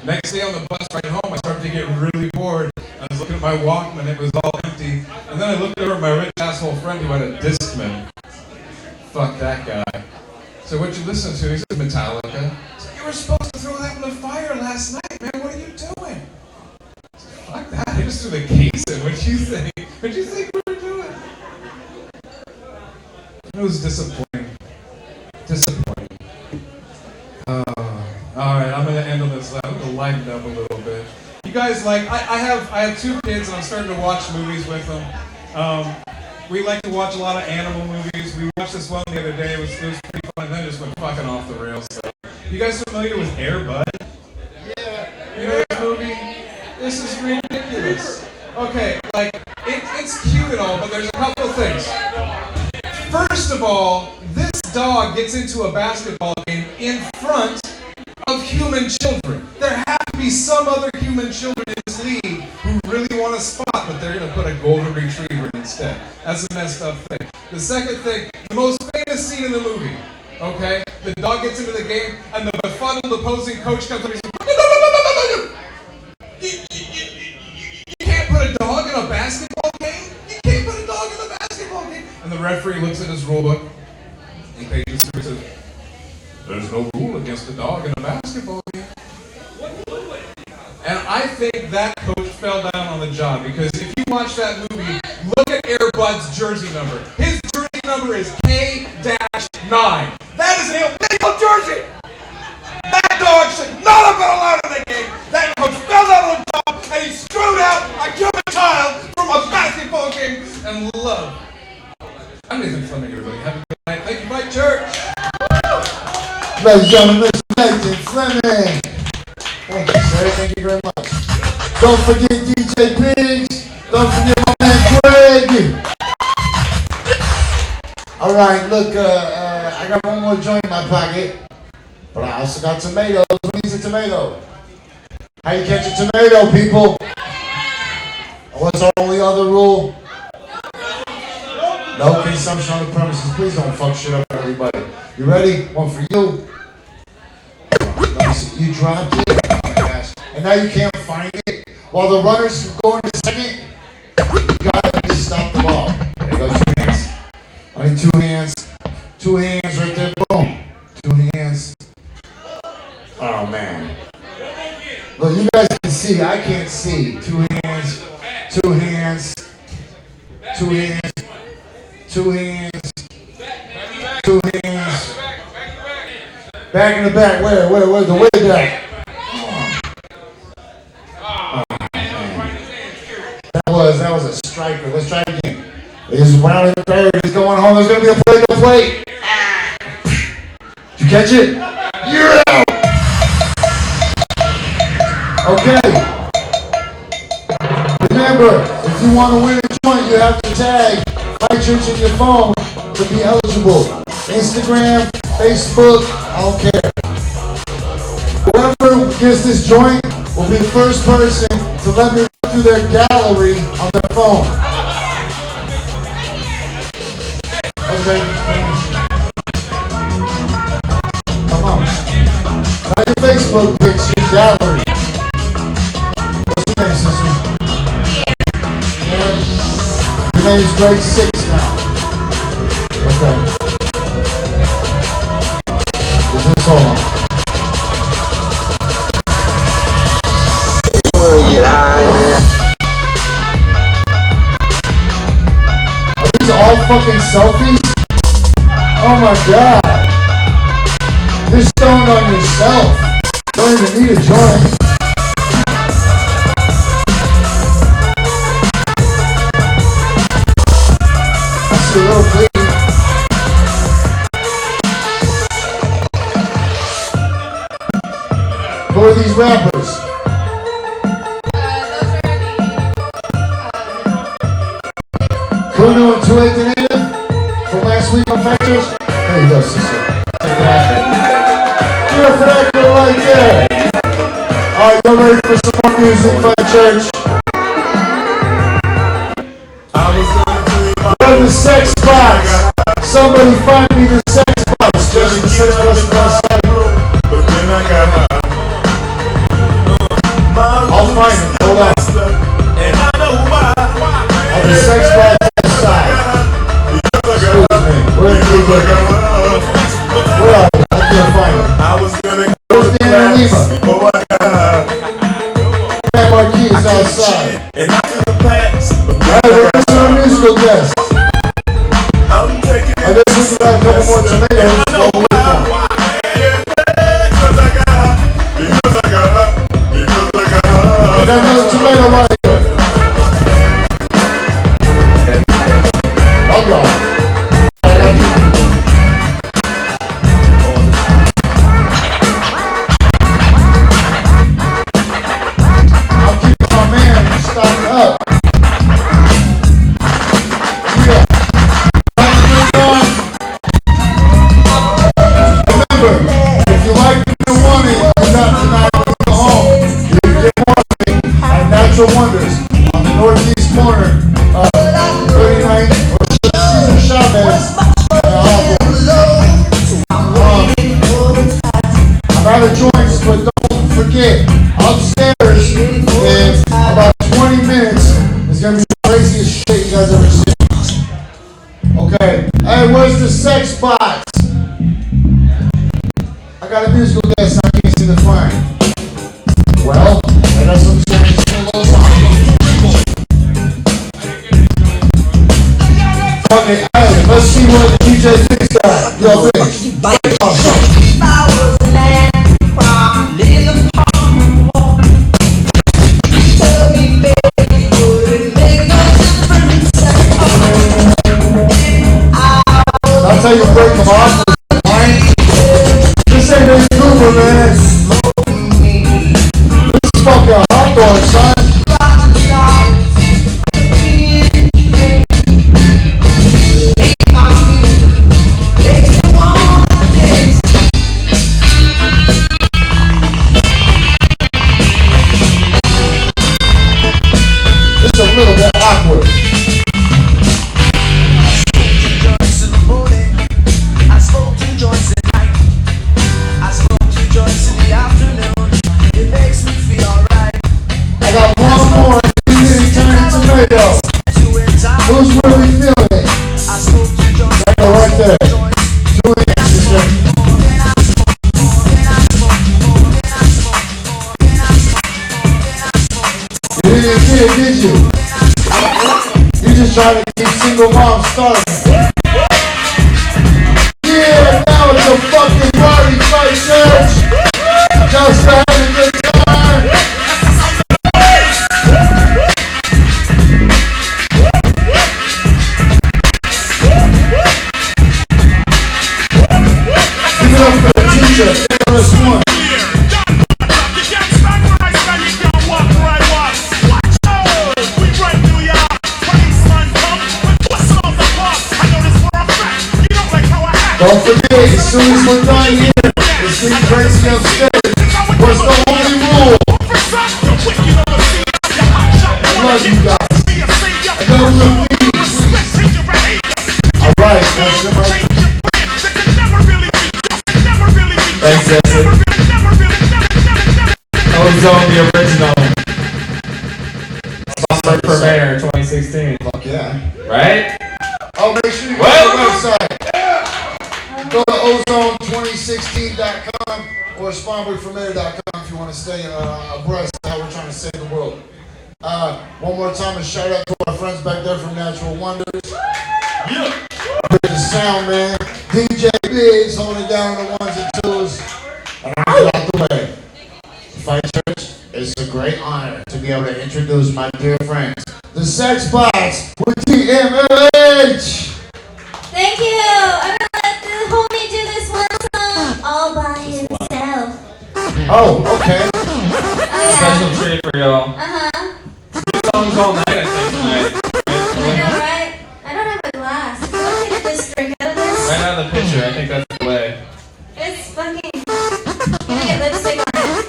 Next day on the bus ride home, I started to get really bored. I was looking at my Walkman, it was all empty. And then I looked over at my rich asshole friend who had a Discman. Fuck that guy. So what you listen to? He said Metallica. So you were supposed to throw that in the fire last night, man. What are you doing? I said, fuck that. I just threw the case in. What do you think? What do you think we were doing? It was disappointing. Disappointing. Alright, I'm gonna end on this. I'm gonna lighten it up a little bit. You guys like, I have two kids and I'm starting to watch movies with them. We like to watch a lot of animal movies. We watched this one the other day. It was pretty fun, and then it just went fucking off the rails. So. You guys familiar with Air Bud? Yeah. You know this movie? This is ridiculous. Okay, like, it's cute and all, but there's a couple of things. First of all, this dog gets into a basketball game in front of human children. There have to be some other human children in this league who really want a spot, but they're going to put a golden retriever instead. That's a messed up thing. The second thing, the most famous scene in the movie, okay? The dog gets into the game, and the befuddled opposing coach comes up and says, You can't put a dog in a basketball game? You can't put a dog in a basketball game? And the referee looks at his rule book, he pages through and says, There's no rule against a dog in a basketball game. And I think that coach fell down on the job because if you watch that movie, look at Air Bud's jersey number. His jersey number is K-9. That is an illegal jersey. That dog should not have been allowed in the game. That coach fell down on the job and he screwed out a human child from a basketball game and love. I'm Nathan Fleming, everybody. Have a good night. Thank you, Mike Church. Ladies and gentlemen, Mr. Nathan Fleming. Thank you, sir. Thank you very much. Don't forget DJ Biggs. Don't forget my man Greg. All right, look, I got one more joint in my pocket, but I also got tomatoes. Who needs a tomato? How you catch a tomato, people? What's our only other rule? No consumption on the premises. Please don't fuck shit up, everybody. You ready? One for you. Let me see. You dropped it. Oh my gosh. And now you can't find it. While the runners go into second, you gotta just stop the ball. There you go. 2 hands. I mean, 2 hands. 2 hands right there. Boom. 2 hands. Oh man. Look, you guys can see. I can't see. 2 hands. 2 hands. 2 hands. 2 hands. 2 hands. Back in the back. Where? The way back. Oh, that was a striker. Let's try it again. He's rounding third. He's going home. There's going to be a play to play. Did you catch it? You're out. Okay. Remember, if you want to win a joint, you have to tag Fight Church in your phone to be eligible. Instagram, Facebook, I don't care. Whoever gets this joint will be the first person to let me run through their gallery on their phone. Okay. Come on. Not your Facebook pics, your gallery. What's your name, sister? Yeah. Your name is grade 6 now. Okay. fucking selfies? Oh my god. You're stoned on yourself. Don't even need a joint. I see a little bleed. Who are these rappers? Kuno and 28 the Native from last week on Fat Church. There you go, sister. You're a factor right there. Alright, y'all ready for some more music, Fat Church? Where's the sex box? Somebody find me the sex box. Just the sex box outside. But then I got I'll find it. Hold on. And I know why. The sex box outside. Excuse me. Where are you? Where are you? I can't find it. Where's Dan and Lima? Man Marquis is outside. Alright, we're missing our musical guest. I guess we got a couple more tomatoes. Go with them. I got another tomato right here. I'll go. I'll keep my man stocking up. Yeah. Remember, if you like it and want it, you got tonight when you go home. You get more of me at Natural Wonders on the northeast corner of 39th or Cesar Chavez. I'm out of joints, but don't forget, upstairs in about 20 minutes is going to be the craziest shit you guys ever seen. Okay, hey, where's the sex box? I got a musical guest I can't seem to find. Well, I got some songs to sing a little song. Okay, hey, let's see what DJ thinks got. Yo, bitch. That's how you break them off. This ain't Vancouver, man. This is fucking hot dog, son. It's a little bit awkward. I got one more. You didn't turn into tomato. Who's really feeling it? That go right there. Do it, sister. You didn't get it, did you? You just trying to keep single moms starving. Yeah, now it's a fucking party, Christ Church. Just for having a good time. Give it up for the teacher, Paris 1. Don't forget, as soon as we're done here, the street crazy upstairs. What's the only rule? I love you guys. I know we'll be. Alright, that's your mic. Thanks, Jesse. Ozone, the original. Sponsor for Mayor 2016. Fuck yeah. Right? Oh, make sure you go to the website. Go to ozone2016.com or spawnboyformayor.com if you want to stay abreast of how we're trying to save the world. One more time, a shout out to our friends back there from Natural Wonders. With the sound man, DJ Biggs holding down the ones and twos. And I'm out the way. Fight Church, it's a great honor to be able to introduce my dear friends, the Sex Box with DMLH. Thank you. I'm gonna let the homie do this one song all by himself. Oh, okay. Oh yeah. Special treat for y'all. Uh-huh. Songs all night, I think, tonight. I know, right? I don't have a glass. You want me to just drink out of this? Right out of the picture, I think that's the way. It's fucking... Let me get lipstick on it.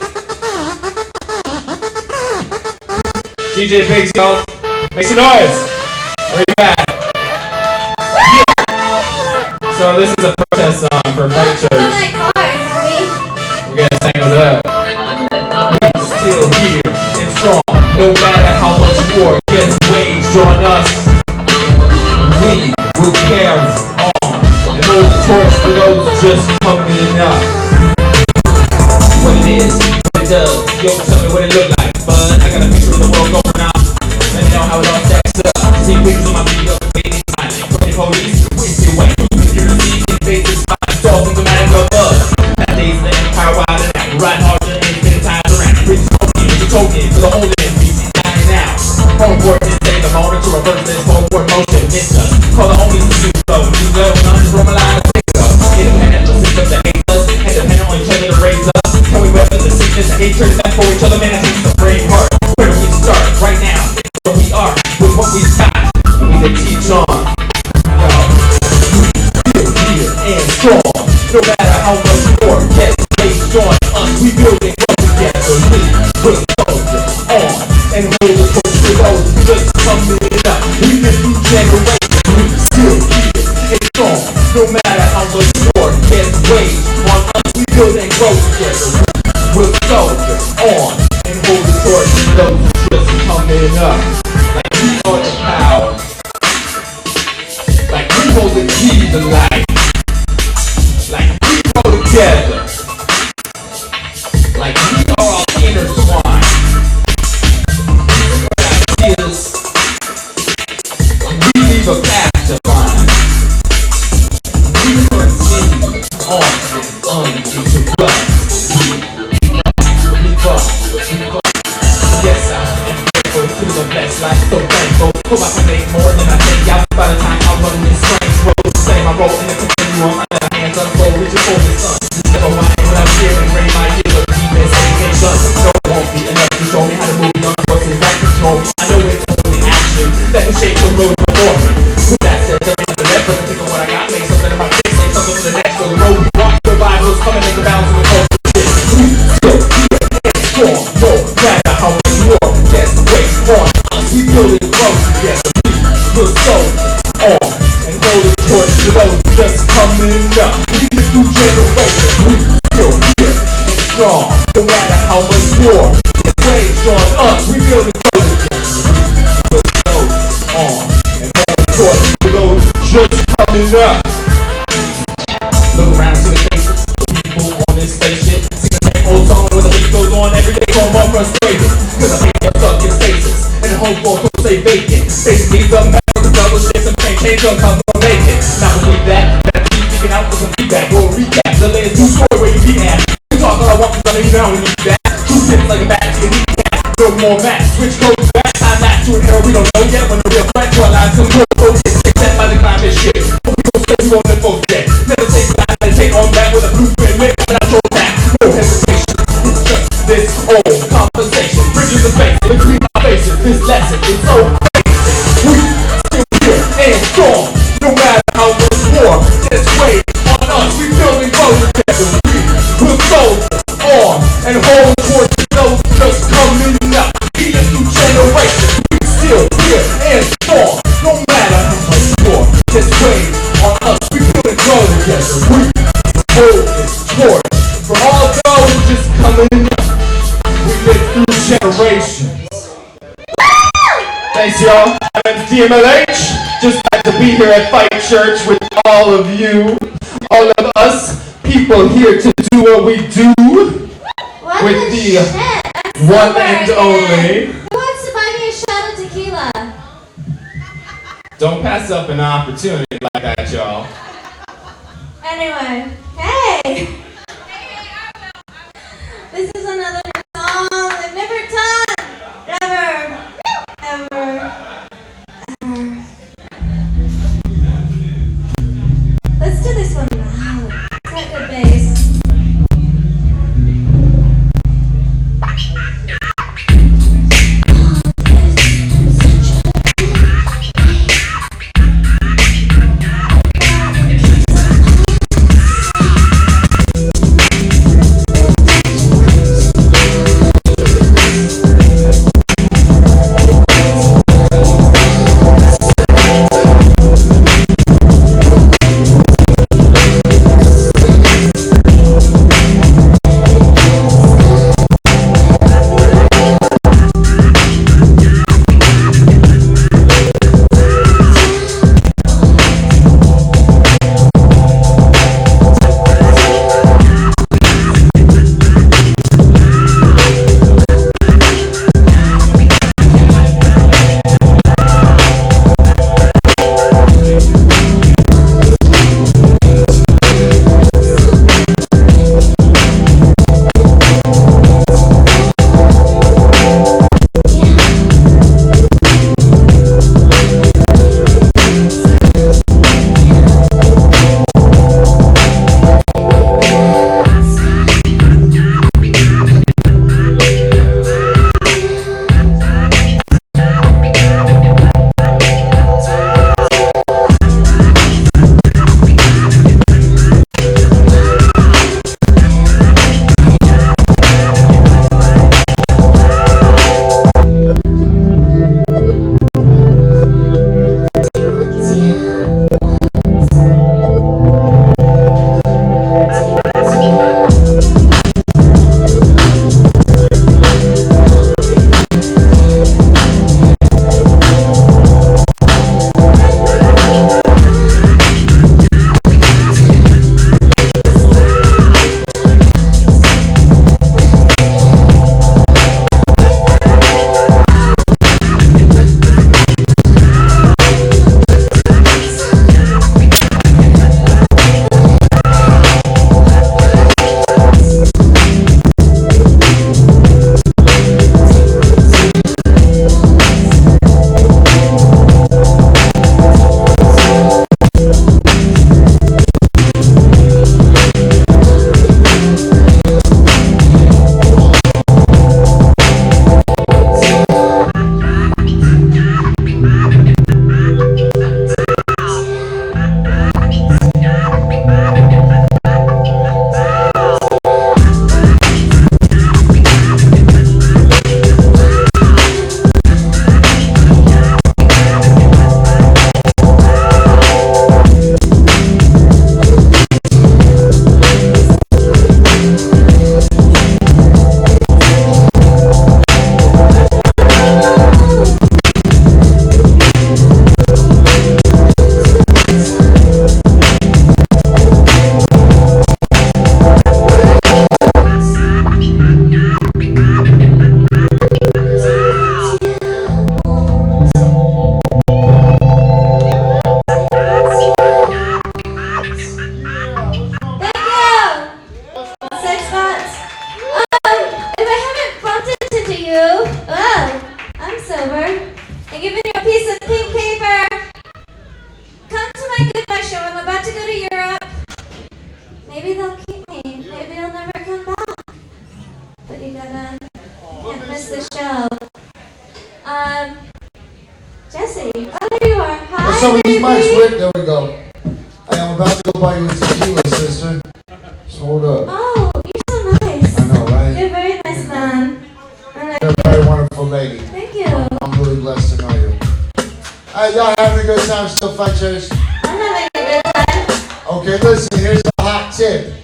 DJ Biggs, y'all. Make some noise. Where you at? So this is a protest song for Fight Church. Oh my God, Harvey. We're gonna tangle it up. We're still here and strong. No matter how much war gets waged on us, we will carry on and hold the torch for those just coming up. What it is, what it does, yo, tell me what it look like, bud. I got a picture of the world going on. Let me know how it all stacks up. See pictures of my video, waiting time. Fucking police, wasting away. You're receiving faces, solving the matter of us. Nowadays, the empire wild and out. Riding hard to end, spending time around. Rich token for the whole end. BC dying now. Homeboard is taking the moment to reverse this homeboard motion. Miss us. Call the homies to shoot slow. You know, I'm just rolling line of fix up. Independent, the system that hates us. And dependent on each other to raise us. Can we weather the sickness and hatred that for each other? Man, I think it's a brave heart. Where do we start? Right now. Where we are. With what we've got. And we can teach on. Here and strong. No matter how much more gets based on us, we build it up together. We will soldier on and hold the torch for those just coming up. We can do generations. We still here and strong. No matter how much more gets waged on us, we build and grow together. We will soldier on and hold the torch for those just coming up. Like we are the power. Like we hold the key to life. Like we go together. Like we are all intertwined. Ideas. We leave a path to find. We continue on and uninterrupted. We fuck. Yes, I am grateful to the best life, so thankful. Hope I can make more than I think out by the time I run this strange road. Same I wrote in the continuum. I let my hands unfold, reaching for the sun. Step on my hand when I'm here and raise my ear. Look deep as education. No, it won't be enough to show me how to move beyond what's in right control. I know it's only action that can shape the road before me. With that said, there ain't nothing left but to think of what I got. Make something of my face, say something for the next. So the road we walk, the Bible's coming in the balance of the culture. We still here and strong. No matter how much war gets waged on us, we build it close together. We will soldier on and hold the torch for those just coming up. We can do generations. We still here and strong. No matter how much war gets waged on us, we build it close together. We will soldier on and hold the torch for those just coming up. Look around to the faces of people on this spaceship. Sing the same old song where the beat goes on every day. So I'm more frustrated cause I hate them stuck in stasis. And the home floor could stay vacant. Faces needs up, double shit, some change up, come on, make it. Now believe that keep speaking out for some feedback or a recap. The latest new story where you be at. You talk all I want, but I now when you do that. Two tips like a bat to your kneecap. No more match, switch codes back. Time match to an era we don't know yet. When the real threat to our lives comes close, except by the climate shit. But we gon' stay, we won't let folks get. Never take time, meditate on that with a blueprint whip. But I told that, no hesitation. It's just this old conversation. Bridges the face, between my faces. This lesson is so basic. We still here and strong. No matter how much war gets waged on us, we build and grow together. We will soldier on and hold towards those just coming up. We just do generations. We still here and strong. No matter how much war gets waged on us, we build and grow together. We hold this torch for all those just coming up. We live through generations. Thanks, y'all. I'm DMLH. Just glad to be here at Fight Church with all of you, all of us, people here to do what we do. What with the the shit? one and only. Who wants to buy me a shot of tequila? Don't pass up an opportunity like that, y'all. Anyway, hey! This is another song I've never done! Ever. Let's do this one loud. It's got good bass. Maybe they'll keep me. Maybe I'll never come back. But you gotta can't miss the show. Jesse. Oh, there you are. Hi, What's up with these baby. mics, Rick? There we go. Hey, I'm about to go buy you a tequila, sister. So hold up. Oh, you're so nice. I know, right? You're a very nice man. You're a very wonderful lady. Thank you. I'm really blessed to know you. Hey, y'all having a good time still, Fight Church? I'm having a good time. Okay, listen, here's a hot tip.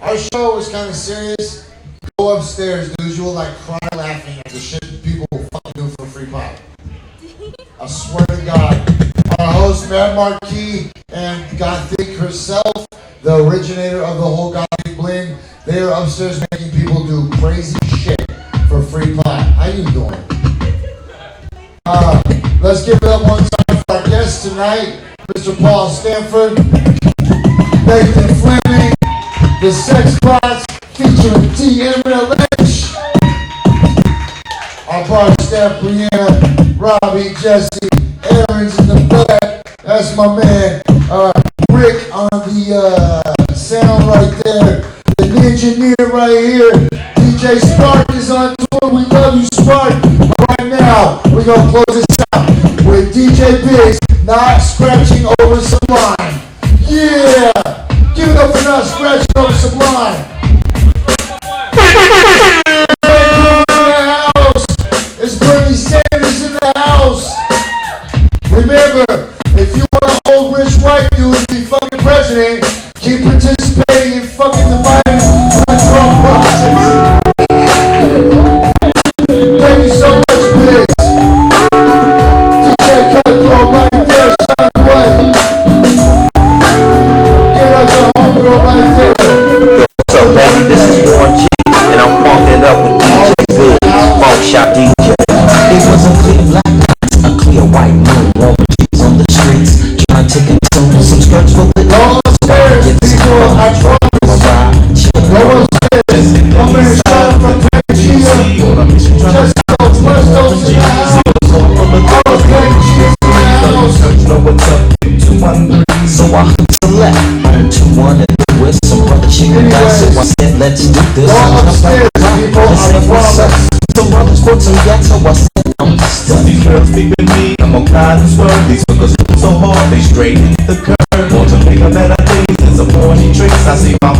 Our show was kind of serious. Go upstairs, dudes. You will like cry laughing at the shit people will fucking do for free pop. I swear to God. Our host, Matt Marquis, and Gothic herself, the originator of the whole Gothic bling, they are upstairs making people do crazy shit for free pot. How you doing? Let's give it up one time for our guest tonight. Mr. Paul Stanford, Nathan Fleming, the Sex Bots featuring TMLH. Our bar staff, Brianna, Robbie, Jesse, Aaron's in the back. That's my man, Rick on the sound right there. The engineer right here, DJ Spark is on tour. We love you, Spark. But right now, we're gonna close this out with DJ Biggs not scratching over Sublime. Yeah! Give it up for not scratching over Sublime. It's Bernie Sanders in the house. Remember, if you want a whole rich white dude to be fucking president, keep participating in fucking the Biden process. Thank you so much, Biggs. DJ Cutthroat right there, shine away. Get out your homegirl right there. What's up, baby? This is Warren G, and I'm pumping it up with DJ Biggs, Funk Shop DJ. It was a clear black lights, a clear white moon, Roman G's on the streets, trying to take a tune with some skirts for the Go upstairs, people, I promise. Go upstairs. I'm gonna shout from Pangea. Just go plus those in the house. All Pangea's in the house. Know what's up, 213. So I select on 2-1 and with some brother chicken guys. So I said, let's do this. Go upstairs, people, I promise. Some brothers bought some gas, so I said, I'm stuck. These girls speak with me, I'm on kind of swerve. These fuckers so hard, they straight hit the curve. Want to make a better things, and some horny tricks. I see my